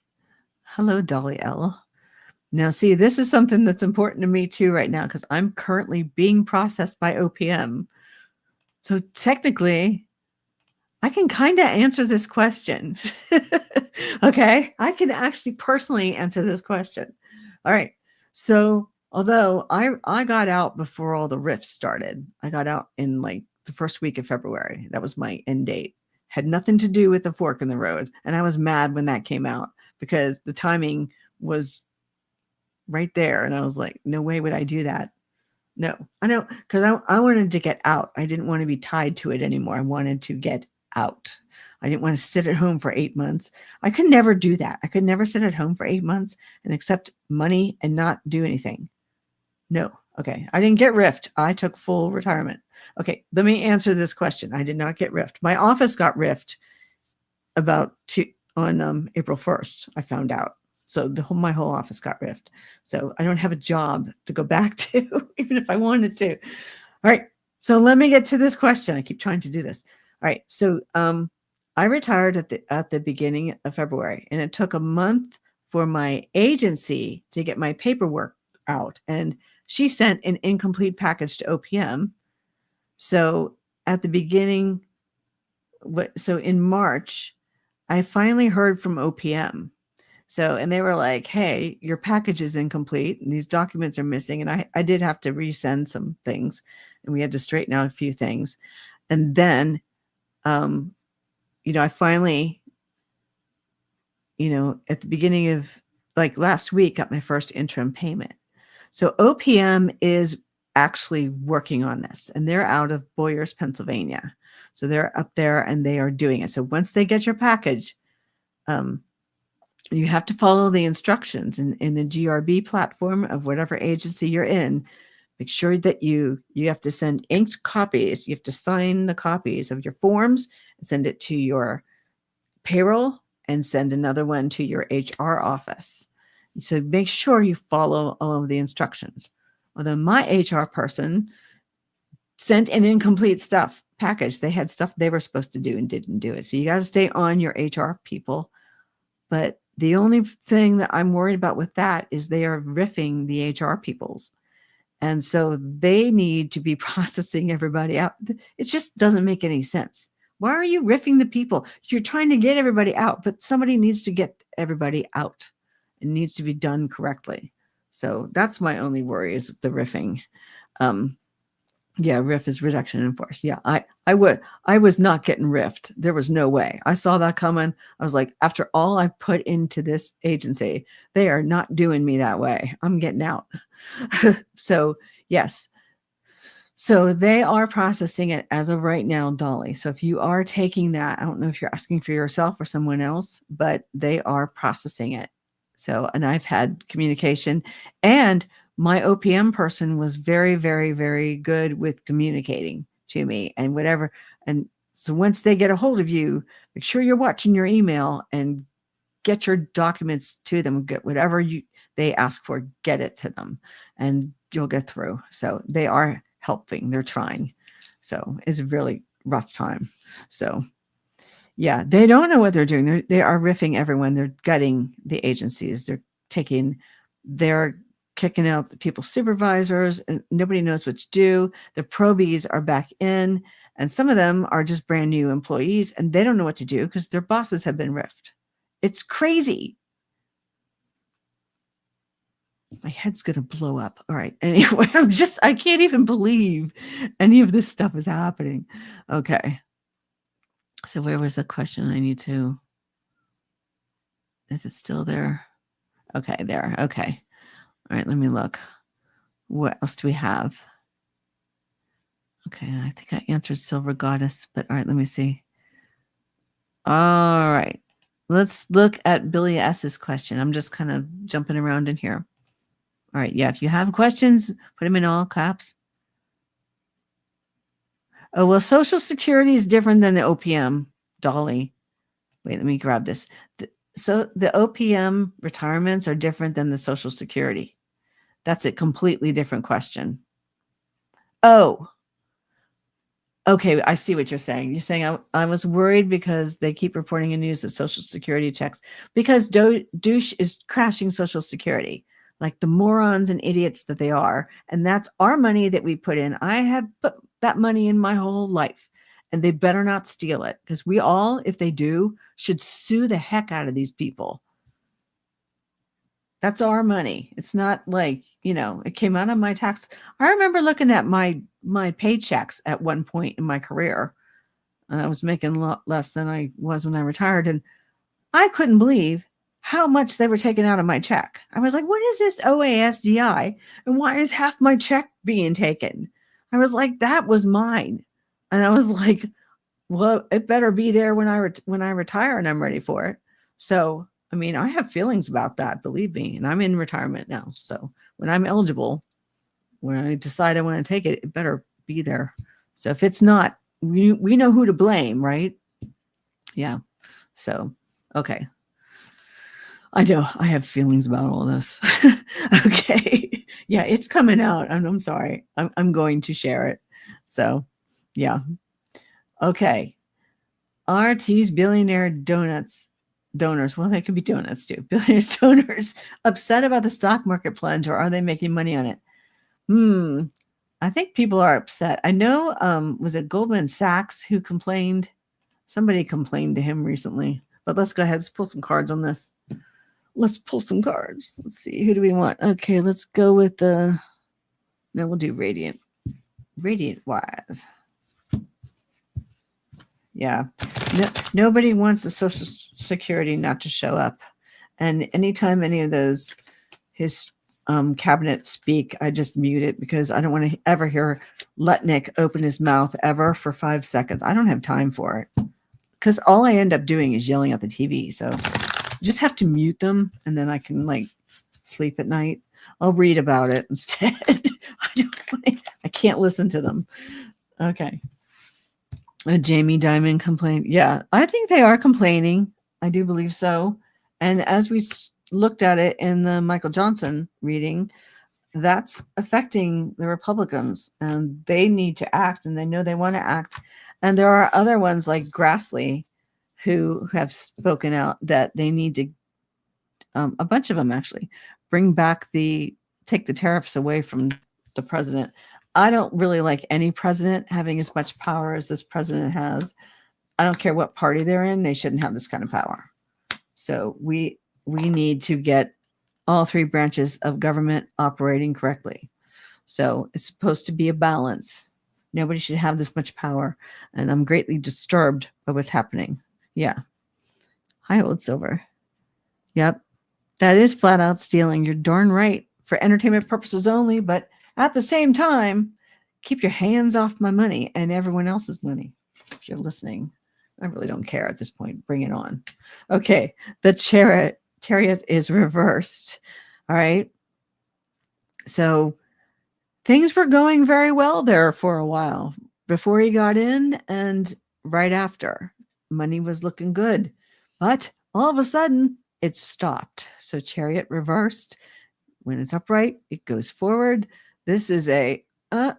Hello, Dolly L. Now, see, this is something that's important to me too right now because I'm currently being processed by OPM. So technically, I can kind of answer this question. Okay, I can actually personally answer this question. All right, so although I got out before all the rifts started. I got out in like the first week of February. That was my end date. Had nothing to do with the fork in the road. And I was mad when that came out because the timing was right there. And I was like, no way would I do that. No, I know, because I wanted to get out. I didn't want to be tied to it anymore. I wanted to get out. I didn't want to sit at home for 8 months. I could never do that. I could never sit at home for 8 months and accept money and not do anything. No. Okay. I didn't get riffed. I took full retirement. Okay. Let me answer this question. I did not get riffed. My office got riffed on April 1st. I found out. So my whole office got riffed. So I don't have a job to go back to, even if I wanted to. All right. So let me get to this question. I keep trying to do this. All right. So I retired at the beginning of February, and it took a month for my agency to get my paperwork out, and she sent an incomplete package to OPM. So at the beginning, so in March, I finally heard from OPM. So, and they were like, hey, your package is incomplete and these documents are missing. And I did have to resend some things, and we had to straighten out a few things. And then, I finally, at the beginning of like last week, got my first interim payment. So OPM is actually working on this, and they're out of Boyers, Pennsylvania. So they're up there and they are doing it. So once they get your package, You have to follow the instructions in the GRB platform of whatever agency you're in. Make sure that you have to send inked copies. You have to sign the copies of your forms and send it to your payroll and send another one to your HR office. So make sure you follow all of the instructions. Although my HR person sent an incomplete stuff package. They had stuff they were supposed to do and didn't do it. So you got to stay on your HR people. But the only thing that I'm worried about with that is they are riffing the HR peoples. And so they need to be processing everybody out. It just doesn't make any sense. Why are you riffing the people? You're trying to get everybody out, but somebody needs to get everybody out. It needs to be done correctly. So that's my only worry is the riffing. Yeah, riff is reduction in force. Yeah, I was not getting riffed. There was no way. I saw that coming. I was like, after all I put into this agency, they are not doing me that way. I'm getting out. So yes. So they are processing it as of right now, Dolly. So if you are taking that, I don't know if you're asking for yourself or someone else, but they are processing it. So, and I've had communication, and my OPM person was very, very, very good with communicating to me and whatever. And so once they get a hold of you, make sure you're watching your email and get your documents to them, get whatever they ask for, get it to them, and you'll get through. So they are helping, they're trying. So it's a really rough time. So yeah, they don't know what they're doing. They are riffing everyone. They're gutting the agencies. They're kicking out the people's supervisors. And nobody knows what to do. The probies are back in, and some of them are just brand new employees, and they don't know what to do because their bosses have been riffed. It's crazy. My head's going to blow up. All right. Anyway, I can't even believe any of this stuff is happening. Okay. So where was the question I need to, is it still there? Okay, there. Okay. All right, let me look. What else do we have? Okay, I think I answered Silver Goddess, but all right, let me see. All right. Let's look at Billy S.'s question. I'm just kind of jumping around in here. All right, yeah, if you have questions, put them in all caps. Oh, well, Social Security is different than the OPM, Dolly. Wait, let me grab this. So the OPM retirements are different than the Social Security. That's a completely different question. Oh, okay. I see what you're saying. You're saying I was worried because they keep reporting in news that Social Security checks, because douche is crashing Social Security, like the morons and idiots that they are. And that's our money that we put in. I have put that money in my whole life, and they better not steal it, because we all, if they do, should sue the heck out of these people. That's our money. It's not like, it came out of my tax. I remember looking at my paychecks at one point in my career, and I was making a lot less than I was when I retired. And I couldn't believe how much they were taking out of my check. I was like, what is this OASDI? And why is half my check being taken? I was like, that was mine. And I was like, well, it better be there when I retire and I'm ready for it. So, I mean, I have feelings about that, believe me, and I'm in retirement now. So when I'm eligible, when I decide I want to take it, it better be there. So if it's not, we know who to blame, right? Yeah. So, okay. I know I have feelings about all this. Okay. Yeah, it's coming out. I'm sorry. I'm going to share it. So, yeah. Okay. RT's billionaire donors. Well, they could be donuts too. Billionaire donors upset about the stock market plunge, or are they making money on it? I think people are upset. I know, was it Goldman Sachs who complained? Somebody complained to him recently. But let's go ahead. Let's pull some cards on this. Let's pull some cards. Let's see. Who do we want? Okay, let's go with no, we'll do Radiant. Radiant wise. Yeah. Nobody wants the Social Security not to show up. And anytime any of those, his cabinet speak, I just mute it, because I don't want to ever hear Lutnick open his mouth ever for 5 seconds. I don't have time for it, because all I end up doing is yelling at the TV. So Just have to mute them, and then I can like sleep at night. I'll read about it instead. I can't listen to them. Okay. Jamie Dimon complained. Yeah, I think they are complaining. I do believe so. And as we looked at it in the Michael Johnson reading, that's affecting the Republicans, and they need to act, and they know they want to act. And there are other ones like Grassley who have spoken out that they need to, a bunch of them actually, take the tariffs away from the president. I don't really like any president having as much power as this president has. I don't care what party they're in, they shouldn't have this kind of power. So we need to get all three branches of government operating correctly. So it's supposed to be a balance. Nobody should have this much power. And I'm greatly disturbed by what's happening. Yeah. Hi, old silver. Yep. That is flat out stealing. You're darn right. For entertainment purposes only, but at the same time, keep your hands off my money and everyone else's money. If you're listening, I really don't care at this point. Bring it on. Okay. The chariot is reversed. All right. So things were going very well there for a while before he got in and right after. Money was looking good, but all of a sudden it stopped. So chariot reversed. When it's upright, it goes forward. This is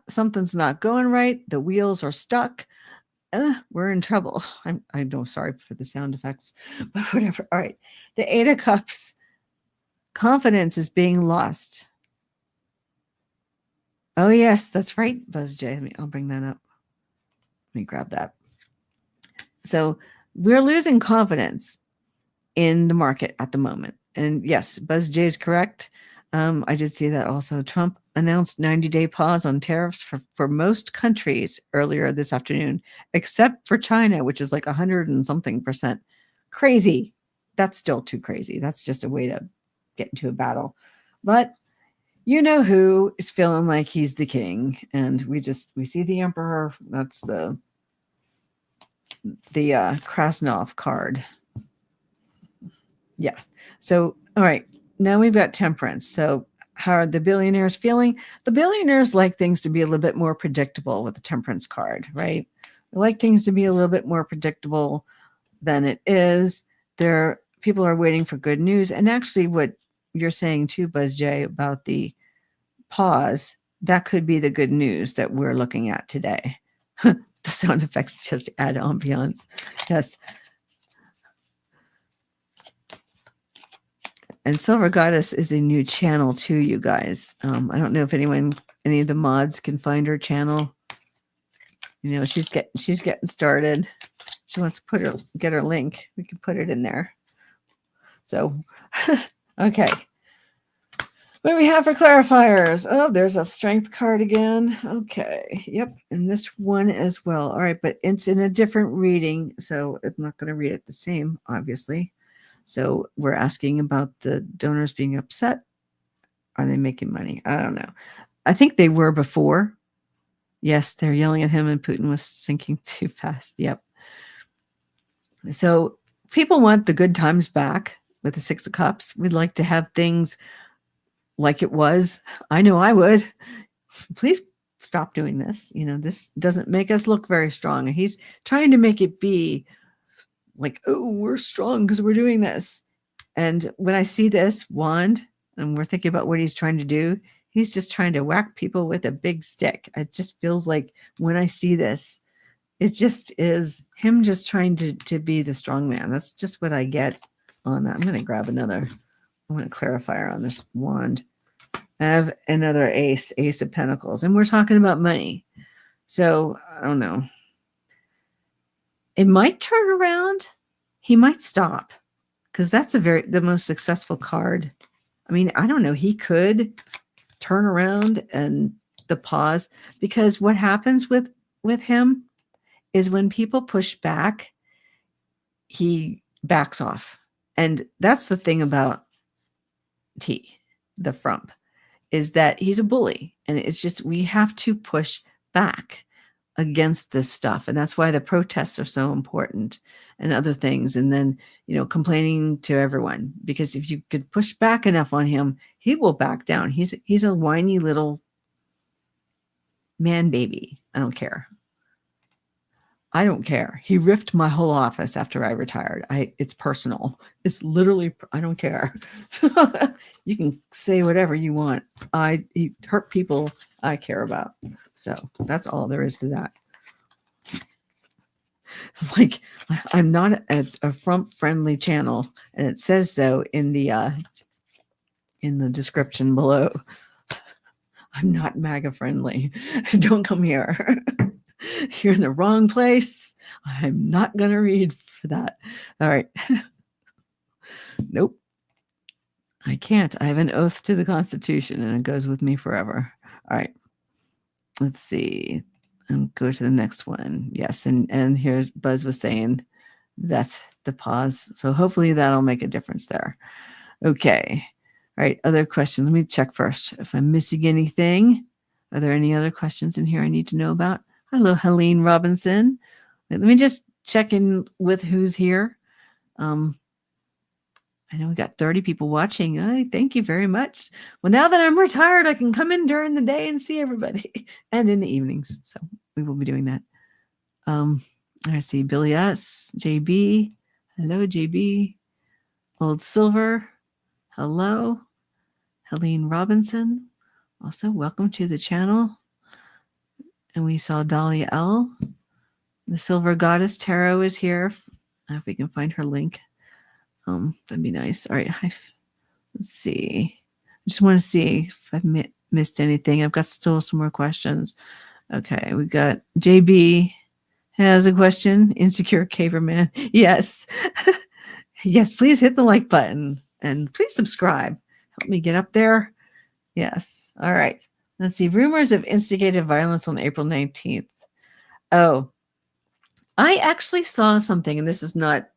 something's not going right. The wheels are stuck. We're in trouble. I know, sorry for the sound effects, but whatever. All right. The Eight of Cups, confidence is being lost. Oh, yes, that's right, Buzz J. I'll bring that up. Let me grab that. So we're losing confidence in the market at the moment. And yes, Buzz J is correct. I did see that also. Trump announced 90-day pause on tariffs for most countries earlier this afternoon, except for China, which is like 100 and something percent. Crazy. That's still too crazy. That's just a way to get into a battle. But you know who is feeling like he's the king, and we see the emperor. That's the Krasnov card. Yeah. So, all right. Now we've got temperance. So how are the billionaires feeling? The billionaires like things to be a little bit more predictable with the temperance card, right? They like things to be a little bit more predictable than it is. People are waiting for good news. And actually what you're saying too, Buzz J, about the pause, that could be the good news that we're looking at today. The sound effects just add ambiance. Yes. And Silver Goddess is a new channel too, you guys. I don't know if any of the mods can find her channel. You know, she's getting started. She wants to get her link. We can put it in there. So, okay. What do we have for clarifiers? Oh, there's a strength card again. Okay. Yep. And this one as well. All right. But it's in a different reading. So I'm not going to read it the same, obviously. So we're asking about the donors being upset. Are they making money? I don't know. I think they were before. Yes, they're yelling at him and Putin was sinking too fast. Yep. So people want the good times back with the Six of Cups. We'd like to have things like it was. I know I would. Please stop doing this. You know, this doesn't make us look very strong. He's trying to make it be like, oh, we're strong because we're doing this. And when I see this wand and we're thinking about what he's trying to do, he's just trying to whack people with a big stick. It just feels like when I see this, it just is him just trying to be the strong man. That's just what I get on that. I'm going to grab another. I want a clarifier on this wand. I have another ace of pentacles, and we're talking about money. So I don't know. It might turn around. He might stop because that's the most successful card. I mean, I don't know. He could turn around and the pause, because what happens with him is when people push back, he backs off. And that's the thing about the frump, is that he's a bully. And it's just, we have to push back. against this stuff. And that's why the protests are so important and other things. And then, complaining to everyone, because if you could push back enough on him, he will back down. He's a whiny little man baby. I don't care. I don't care. He riffed my whole office after I retired. It's personal. It's literally, I don't care. You can say whatever you want. He hurt people I care about. So that's all there is to that. It's like, I'm not a Trump-friendly channel, and it says so in the description below. I'm not MAGA friendly. Don't come here. You're in the wrong place. I'm not going to read for that. All right. Nope. I can't. I have an oath to the Constitution, and it goes with me forever. All right. Let's see. Go to the next one. Yes. And here Buzz was saying that's the pause. So hopefully that'll make a difference there. Okay. All right. Other questions. Let me check first if I'm missing anything. Are there any other questions in here I need to know about? Hello, Helene Robinson. Let me just check in with who's here. I know we got 30 people watching. Thank you very much. Well, now that I'm retired, I can come in during the day and see everybody, and in the evenings. So we will be doing that. I see Billy S, JB. Hello, JB. Old Silver. Hello. Helene Robinson. Also, welcome to the channel. And we saw Dahlia L. The Silver Goddess Tarot is here. If we can find her link. That'd be nice. All right. Let's see. I just want to see if I've missed anything. I've got still some more questions. Okay. We got JB has a question. Insecure Caverman. Yes. Yes. Please hit the like button and please subscribe. Help me get up there. Yes. All right. Let's see. Rumors of instigated violence on April 19th. Oh, I actually saw something, and this is not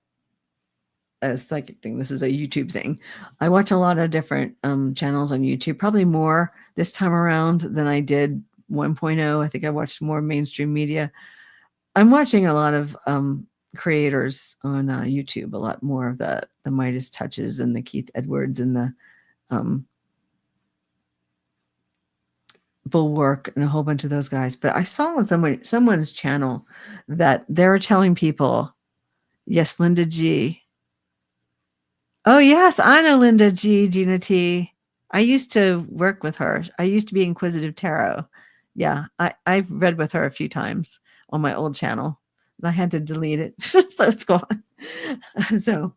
a psychic thing. This is a YouTube thing. I watch a lot of different channels on YouTube, probably more this time around than I did 1.0. I think I watched more mainstream media. I'm watching a lot of creators on YouTube, a lot more of the Midas Touches and the Keith Edwards and the Bulwark and a whole bunch of those guys. But I saw on someone's channel that they're telling people, yes, Linda G. Oh, yes, I know Linda G, Gina T. I used to work with her. I used to be Inquisitive Tarot. Yeah, I've read with her a few times on my old channel. And I had to delete it, so it's gone. So,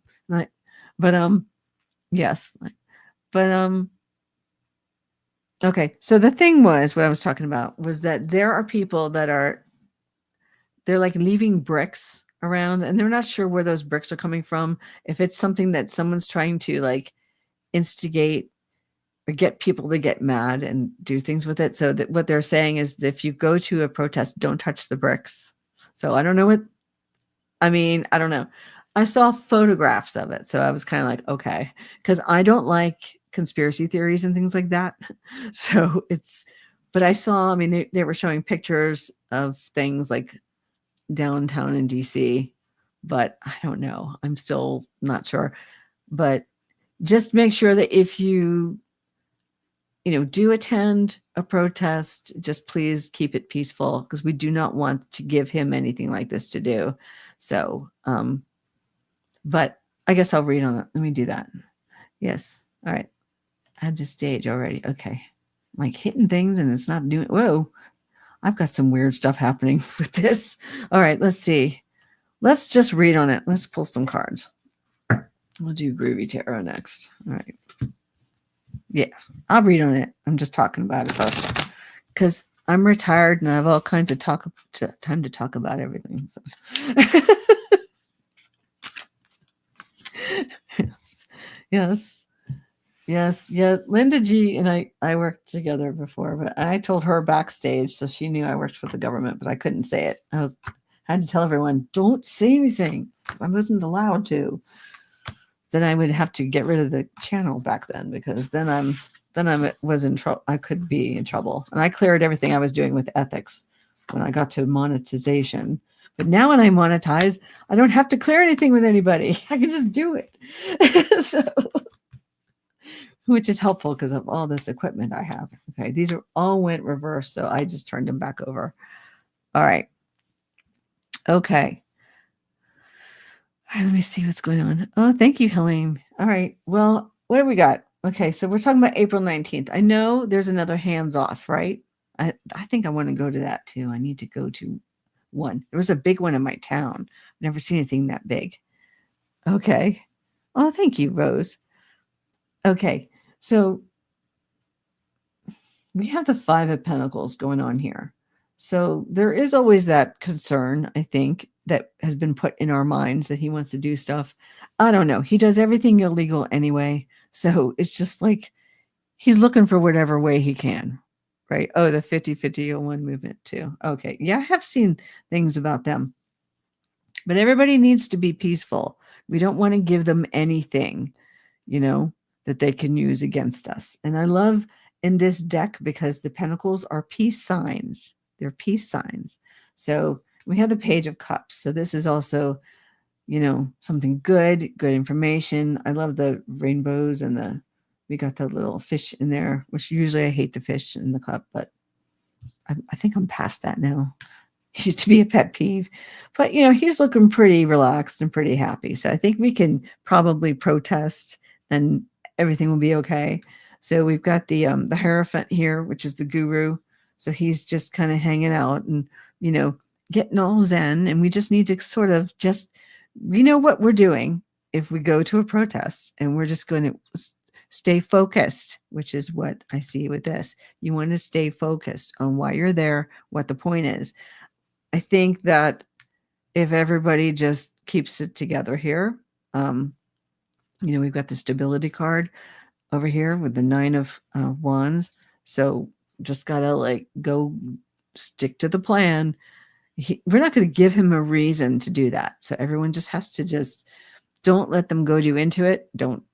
yes. But, okay, so the thing was, what I was talking about was that there are people that they're like leaving bricks around, and they're not sure where those bricks are coming from. If it's something that someone's trying to like instigate or get people to get mad and do things with it. So that what they're saying is that if you go to a protest, don't touch the bricks. So I don't know I don't know. I saw photographs of it. So I was kind of like, okay, because I don't like conspiracy theories and things like that. So but I saw, they were showing pictures of things like downtown in DC, but I don't know. I'm still not sure. But just make sure that if you do attend a protest, just please keep it peaceful, because we do not want to give him anything like this to do. So, but I guess I'll read on it. Let me do that. Yes. All right. Add to stage already. Okay. I'm like hitting things and it's not doing. Whoa. I've got some weird stuff happening with this. All right. Let's see. Let's just read on it. Let's pull some cards. We'll do Groovy Tarot next. All right. Yeah, I'll read on it. I'm just talking about it first because I'm retired and I have all kinds of time to talk about everything. So. Yes. Yeah. Linda G and I worked together before, but I told her backstage, so she knew I worked for the government, but I couldn't say it. I had to tell everyone, don't say anything, because I wasn't allowed to. Then I would have to get rid of the channel back then, because then I was in trouble. I could be in trouble, and I cleared everything I was doing with ethics. when I got to monetization. But now when I monetize, I don't have to clear anything with anybody. I can just do it. So, which is helpful because of all this equipment I have. Okay, these are all went reverse, so I just turned them back over. All right. Okay. All right, let me see what's going on. Oh, thank you, Helene. All right. Well, what have we got? Okay, so we're talking about April 19th. I know there's another hands off, right? I think I want to go to that too. I need to go to one. There was a big one in my town. I've never seen anything that big. Okay. Oh, thank you, Rose. Okay. So we have the Five of Pentacles going on here. So there is always that concern, I think, that has been put in our minds that he wants to do stuff. I don't know. He does everything illegal anyway. So it's just like he's looking for whatever way he can, right? Oh, the 50-50-01 movement too. Okay. Yeah, I have seen things about them. But everybody needs to be peaceful. We don't want to give them anything, that they can use against us. And I love in this deck because the pentacles are peace signs. They're peace signs. So we have the Page of Cups. So this is also, something good information. I love the rainbows and we got the little fish in there, which usually I hate the fish in the cup, but I think I'm past that now. It used to be a pet peeve, but he's looking pretty relaxed and pretty happy. So I think we can probably protest and everything will be okay. So we've got the Hierophant here, which is the guru. So he's just kind of hanging out and, getting all zen. And we just need to sort of we know what we're doing if we go to a protest, and we're just going to stay focused, which is what I see with this. You want to stay focused on why you're there, what the point is. I think that if everybody just keeps it together here, we've got the stability card over here with the Nine of Wands. So just got to go stick to the plan. We're not going to give him a reason to do that. So everyone just has to don't let them goad you into it. Don't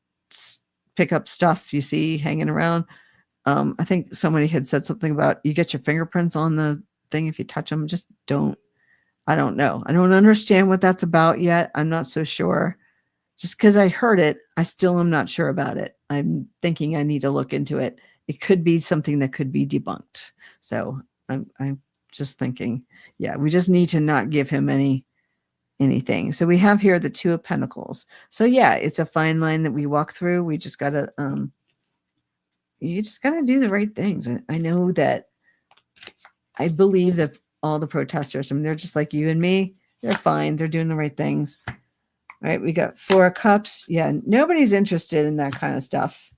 pick up stuff you see hanging around. I think somebody had said something about you get your fingerprints on the thing if you touch them. Just don't. I don't know. I don't understand what that's about yet. I'm not so sure. Just because I heard it, I still am not sure about it. I'm thinking I need to look into it. It could be something that could be debunked. So I'm just thinking, yeah, we just need to not give him anything. So we have here the Two of Pentacles. So yeah, it's a fine line that we walk through. We just gotta you just gotta do the right things. I know that I believe that all the protesters, they're just like you and me. They're fine. They're doing the right things. All right, we got Four of Cups. Yeah, nobody's interested in that kind of stuff.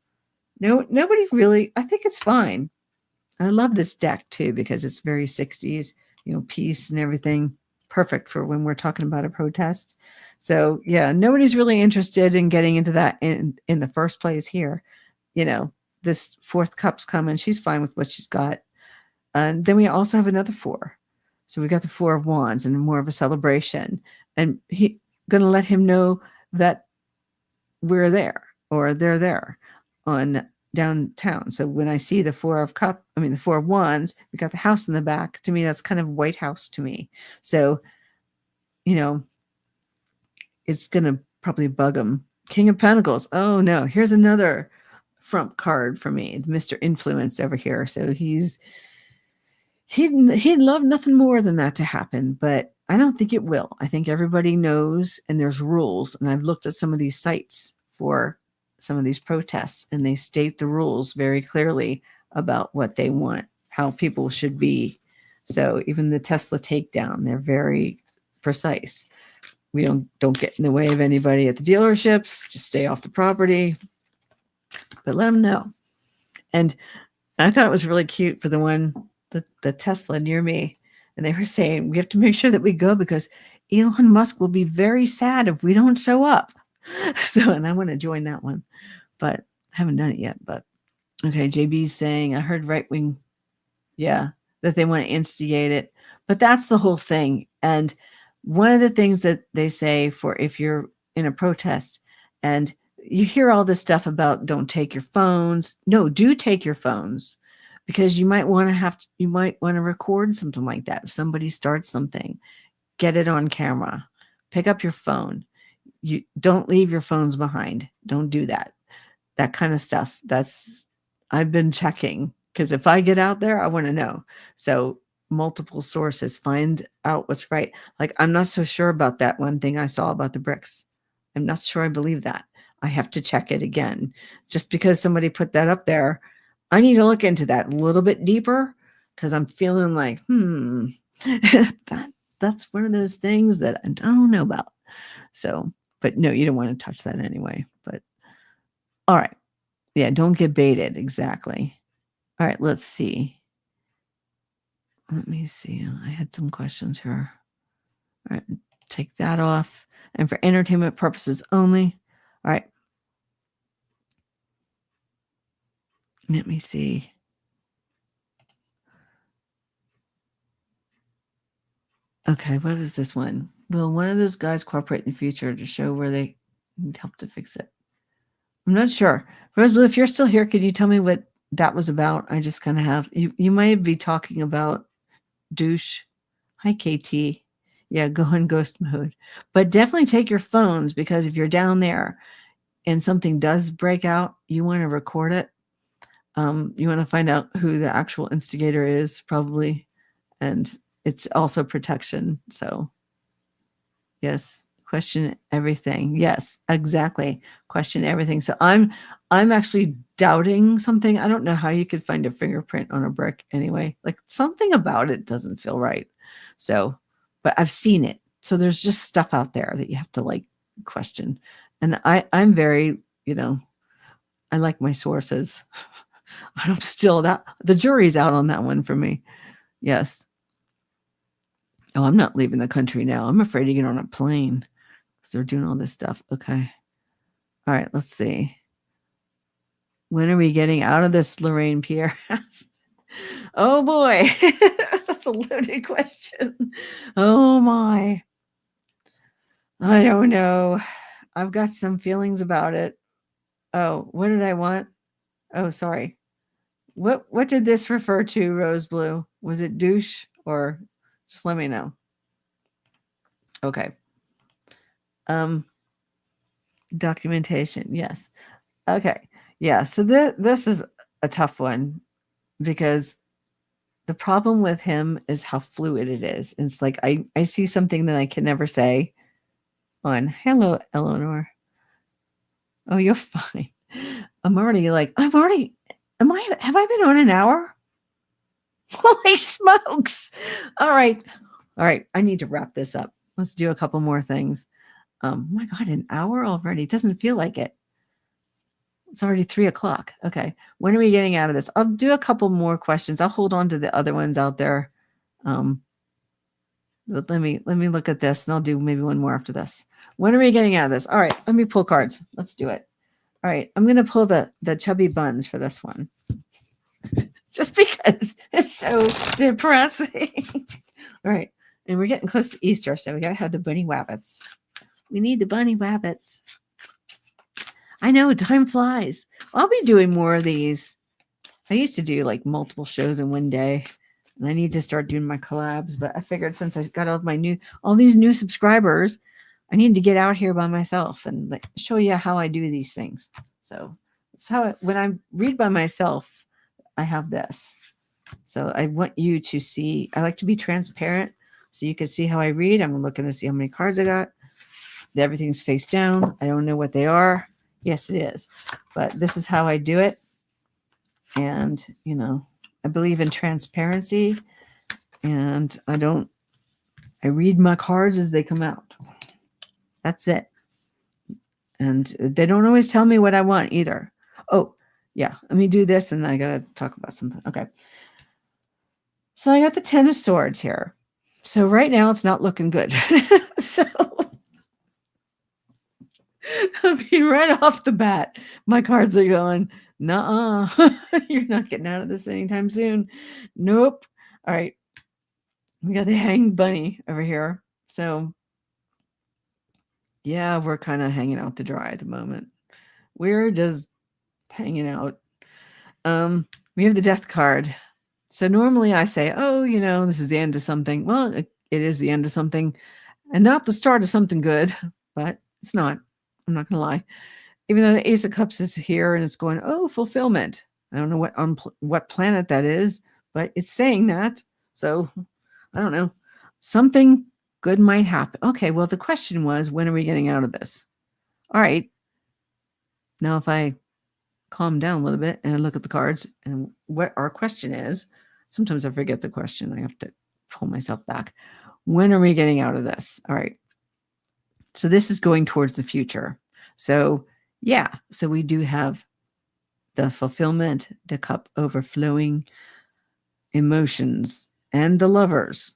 No, nobody really. I think it's fine. I love this deck too because it's very 60s, peace and everything. Perfect for when we're talking about a protest. So yeah, nobody's really interested in getting into that in the first place here. This Fourth Cup's coming. She's fine with what she's got. And then we also have another four. So we got the Four of Wands and more of a celebration. And he going to let him know that we're there or they're there on downtown. So when I see the Four of Wands, we got the house in the back. To me, that's kind of White House to me. So, it's going to probably bug him. King of Pentacles. Oh no, here's another front card for me. Mr. Influence over here. So he'd love nothing more than that to happen, but I don't think it will. I think everybody knows, and there's rules. And I've looked at some of these sites for some of these protests, and they state the rules very clearly about what they want, how people should be. So even the Tesla takedown, they're very precise. We don't get in the way of anybody at the dealerships. Just stay off the property, but let them know. And I thought it was really cute for the Tesla near me. And they were saying, we have to make sure that we go because Elon Musk will be very sad if we don't show up. So, and I want to join that one, but I haven't done it yet. But okay, JB's saying, I heard right wing, that they want to instigate it. But that's the whole thing. And one of the things that they say for if you're in a protest and you hear all this stuff about don't take your phones. No, do take your phones. because you might want to record something like that. If somebody starts something, get it on camera, pick up your phone. You don't leave your phones behind. Don't do that. That kind of stuff. I've been checking, because if I get out there, I want to know. So multiple sources, find out what's right. Like, I'm not so sure about that one thing I saw about the bricks. I'm not sure I believe that. I have to check it again. Just because somebody put that up there, I need to look into that a little bit deeper, because I'm feeling like, that's one of those things that I don't know about. So, but no, you don't want to touch that anyway. But all right. Yeah, don't get baited. Exactly. All right, let's see. Let me see. I had some questions here. All right, take that off. And for entertainment purposes only. All right. Let me see. Okay, what is this one? Will one of those guys cooperate in the future to show where they need help to fix it? I'm not sure. Rosebud, if you're still here, can you tell me what that was about? I just kind of have you might be talking about douche. Hi, KT. Yeah, go in ghost mode. But definitely take your phones, because if you're down there and something does break out, you want to record it. You want to find out who the actual instigator is, probably. And it's also protection. So, yes, question everything. Yes, exactly. Question everything. So I'm actually doubting something. I don't know how you could find a fingerprint on a brick anyway. Like, something about it doesn't feel right. So, but I've seen it. So there's just stuff out there that you have to like question. And I'm very, I like my sources. I'm still the jury's out on that one for me. Yes. Oh, I'm not leaving the country now. I'm afraid to get on a plane because they're doing all this stuff. Okay. All right. Let's see. When are we getting out of this? Lorraine Pierre asked. Oh boy. That's a loaded question. Oh my. I don't know. I've got some feelings about it. Oh, what did I want? Oh, sorry. What did this refer to, Rose Blue? Was it douche, or just let me know? Okay. Documentation. Yes. Okay. Yeah. So this is a tough one, because the problem with him is how fluid it is. It's like I see something that I can never say on. Hello, Eleanor. Oh, you're fine. Have I been on an hour? Holy smokes. All right. I need to wrap this up. Let's do a couple more things. My God, an hour already. Doesn't feel like it. It's already 3:00. Okay. When are we getting out of this? I'll do a couple more questions. I'll hold on to the other ones out there. But let me look at this, and I'll do maybe one more after this. When are we getting out of this? All right. Let me pull cards. Let's do it. All right. I'm going to pull the chubby buns for this one. Just because it's so depressing. All right. And we're getting close to Easter, so we got to have the bunny wabbits. We need the bunny wabbits. I know, time flies. I'll be doing more of these. I used to do like multiple shows in one day, and I need to start doing my collabs, but I figured since I got all these new subscribers, I need to get out here by myself and like show you how I do these things. So it's when I read by myself, I have this. So I want you to see, I like to be transparent so you can see how I read. I'm looking to see how many cards I got. Everything's face down. I don't know what they are. Yes, it is. But this is how I do it. And, I believe in transparency, and I read my cards as they come out. That's it. And they don't always tell me what I want either. Oh, yeah. Let me do this, and I got to talk about something. Okay. So I got the 10 of Swords here. So right now it's not looking good. So I mean, right off the bat, my cards are going, nuh-uh. You're not getting out of this anytime soon. Nope. All right. We got the hanged bunny over here. So yeah, we're kind of hanging out to dry at the moment. We're just hanging out. We have the death card. So normally I say, oh, this is the end of something. Well, it is the end of something and not the start of something good, but it's not. I'm not going to lie. Even though the Ace of Cups is here and it's going, oh, fulfillment. I don't know what planet that is, but it's saying that. So I don't know. Something good might happen. Okay, well, the question was, when are we getting out of this? All right. Now, if I calm down a little bit and I look at the cards and what our question is, sometimes I forget the question. I have to pull myself back. When are we getting out of this? All right. So this is going towards the future. So yeah, so we do have the fulfillment, the cup overflowing, emotions, and the lovers.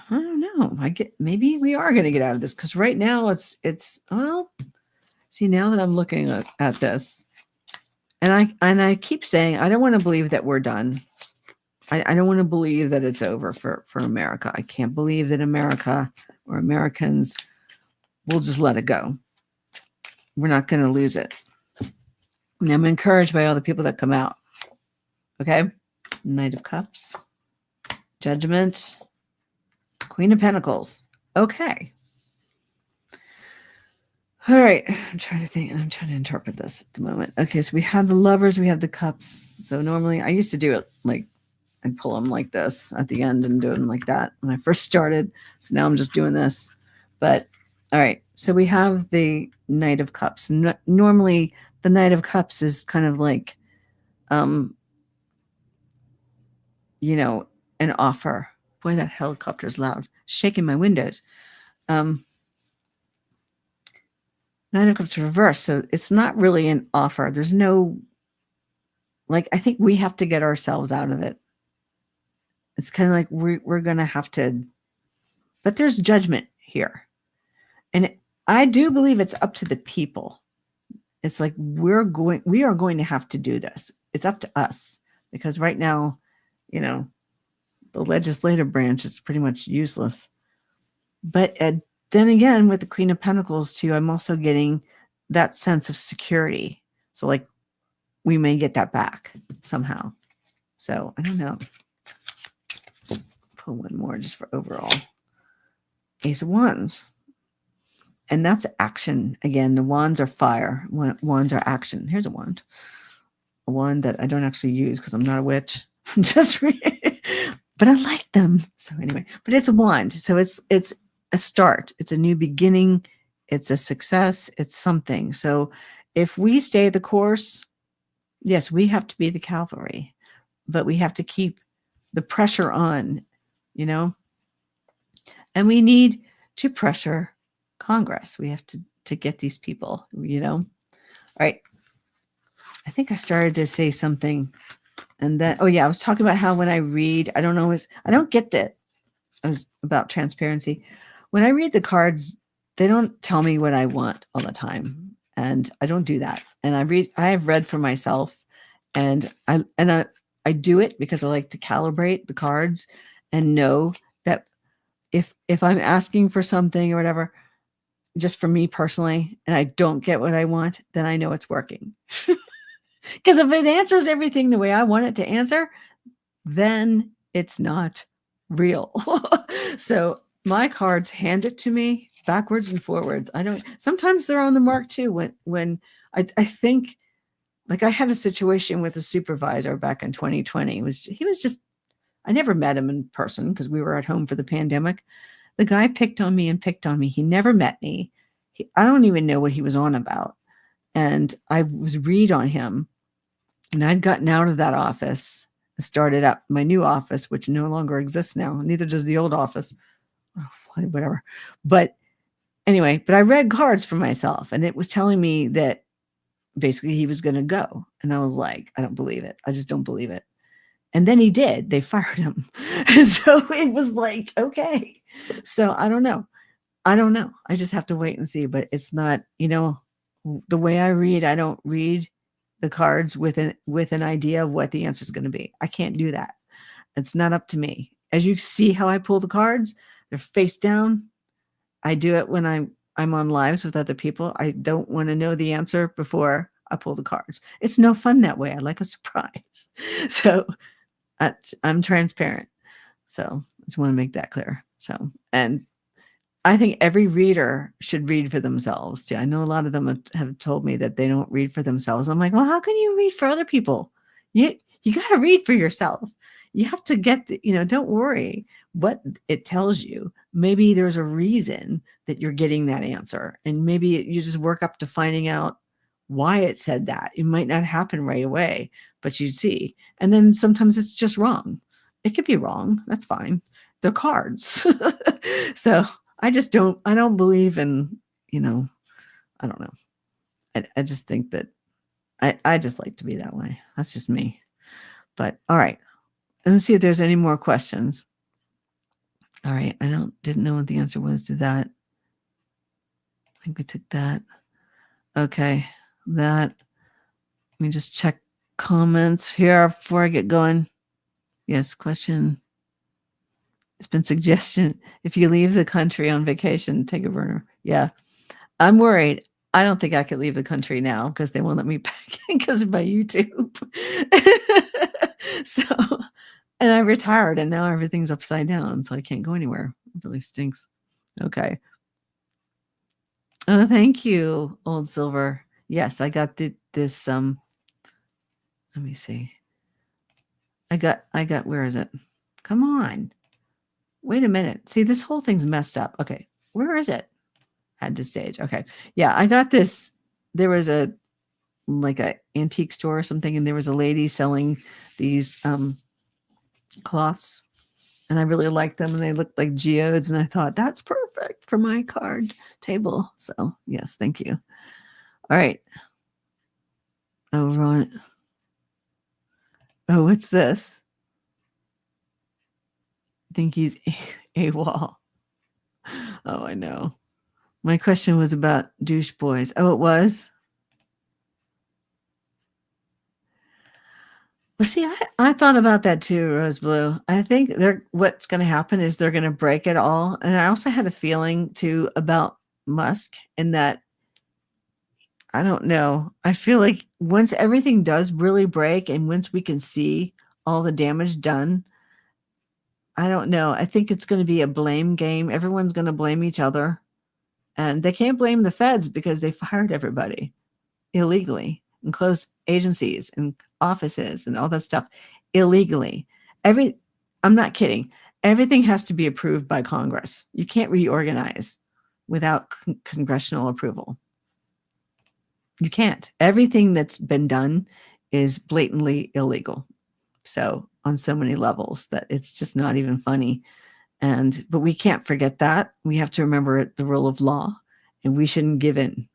I don't know. Maybe we are going to get out of this because right now it's well. See, now that I'm looking at this, and I keep saying I don't want to believe that we're done. I don't want to believe that it's over for America. I can't believe that America or Americans will just let it go. We're not going to lose it. And I'm encouraged by all the people that come out. Okay. Knight of Cups, Judgment, Queen of Pentacles. Okay. All right. I'm trying to think. I'm trying to interpret this at the moment. Okay. So we have the lovers. We have the cups. So normally I used to do it like I'd pull them like this at the end and do them like that when I first started. So now I'm just doing this. But all right. So we have the Knight of Cups. Normally the Knight of Cups is kind of like, an offer. Boy, that helicopter's loud. Shaking my windows. Knight of Cups reversed. So it's not really an offer. There's no, I think we have to get ourselves out of it. It's kind of like we're going to have to, but there's judgment here. And I do believe it's up to the people. It's like we are going to have to do this. It's up to us because right now, the legislative branch is pretty much useless. But then again, with the Queen of Pentacles too, I'm also getting that sense of security. So we may get that back somehow. So I don't know. Pull one more just for overall. Ace of Wands. And that's action. Again, the wands are fire. Wands are action. Here's a wand. A wand that I don't actually use because I'm not a witch. I'm just but I like them. So anyway, but it's a wand. So it's a start. It's a new beginning. It's a success. It's something. So if we stay the course, yes, we have to be the cavalry, but we have to keep the pressure on, and we need to pressure Congress. We have to get these people, All right. I think I started to say something and then, I was talking about how when I read, I don't get that. I was about transparency. When I read the cards, they don't tell me what I want all the time. And I don't do that. And I have read for myself and I do it because I like to calibrate the cards and know that if I'm asking for something or whatever, just for me personally, and I don't get what I want, then I know it's working. Because if it answers everything the way I want it to answer, then it's not real. So my cards hand it to me backwards and forwards. Sometimes they're on the mark too. When I think, I had a situation with a supervisor back in 2020. He was just, I never met him in person because we were at home for the pandemic. The guy picked on me and picked on me. He never met me. I don't even know what he was on about. And I was read on him. And I'd gotten out of that office and started up my new office, which no longer exists now. Neither does the old office. Oh, whatever. But anyway, but I read cards for myself and it was telling me that basically he was going to go. And I was like, I don't believe it. I just don't believe it. And then he did. They fired him. And so it was like, okay. So I don't know. I just have to wait and see. But it's not, the way I read, I don't read the cards with an idea of what the answer is going to be. I can't do that. It's not up to me. As you see how I pull the cards, they're face down. I do it when I'm on lives with other people. I don't want to know the answer before I pull the cards. It's no fun that way. I like a surprise. So I'm transparent. So I just want to make that clear. So, and I think every reader should read for themselves too. I know a lot of them have told me that they don't read for themselves. I'm like, well, how can you read for other people? You got to read for yourself. You have to get don't worry what it tells you. Maybe there's a reason that you're getting that answer, and maybe you just work up to finding out why it said that. It might not happen right away, but you see. And then sometimes it's just wrong. It could be wrong. That's fine. They're cards. So I don't believe in, I don't know. I just think that I just like to be that way. That's just me. But all right. Let's see if there's any more questions. All right. Didn't know what the answer was to that. I think we took that. Okay. Let me just check comments here before I get going. Yes, question. It's been suggestion if you leave the country on vacation, take a burner. Yeah. I'm worried. I don't think I could leave the country now because they won't let me back in because of my YouTube. So, and I retired and now everything's upside down. So I can't go anywhere. It really stinks. Okay. Oh, thank you, Old Silver. Yes, I got this. Let me see. I got, where is it? Come on. Wait a minute. See, this whole thing's messed up. Okay. Where is it? Add to stage. Okay. Yeah, I got this. There was a antique store or something, and there was a lady selling these cloths, and I really liked them, and they looked like geodes, and I thought that's perfect for my card table. So yes, thank you. All right. Oh, Ron. Oh, what's this? I think he's AWOL. Oh, I know. My question was about douche boys. Oh, it was? Well, see, I thought about that too, Rose Blue. I think what's going to happen is they're going to break it all. And I also had a feeling too about Musk in that, I don't know. I feel like once everything does really break and once we can see all the damage done, I don't know. I think it's going to be a blame game. Everyone's going to blame each other. And they can't blame the feds because they fired everybody illegally and closed agencies and offices and all that stuff illegally. I'm not kidding. Everything has to be approved by Congress. You can't reorganize without congressional approval. You can't. Everything that's been done is blatantly illegal. So on so many levels that it's just not even funny. But we can't forget that. We have to remember the rule of law, and we shouldn't give in.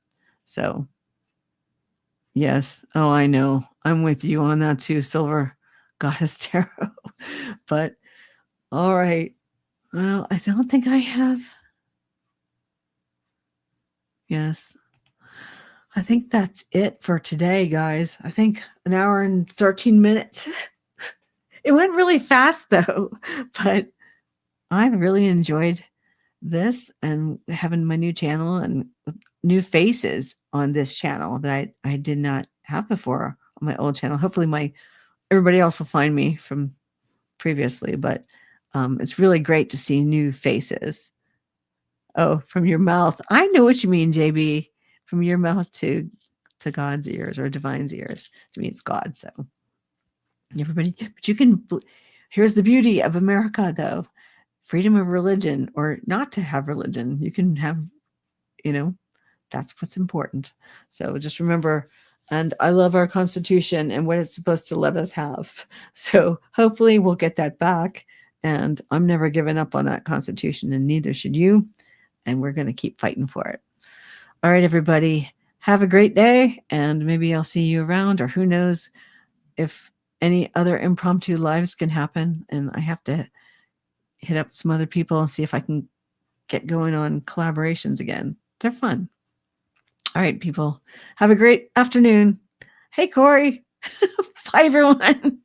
So yes. Oh, I know. I'm with you on that too, Silver Goddess Tarot. But all right. Well, I don't think I have. Yes. I think that's it for today, guys. I think an hour and 13 minutes. It went really fast though, but I really enjoyed this and having my new channel and new faces on this channel that I did not have before on my old channel. Hopefully everybody else will find me from previously, but it's really great to see new faces. Oh, from your mouth. I know what you mean, JB. From your mouth to God's ears or divine's ears. To me, it's God. So everybody, but here's the beauty of America though. Freedom of religion or not to have religion. You can have, that's what's important. So just remember, and I love our Constitution and what it's supposed to let us have. So hopefully we'll get that back. And I'm never giving up on that Constitution, and neither should you. And we're going to keep fighting for it. All right, everybody, have a great day. And maybe I'll see you around, or who knows if any other impromptu lives can happen. And I have to hit up some other people and see if I can get going on collaborations again. They're fun. All right, people. Have a great afternoon. Hey, Corey. Bye, everyone.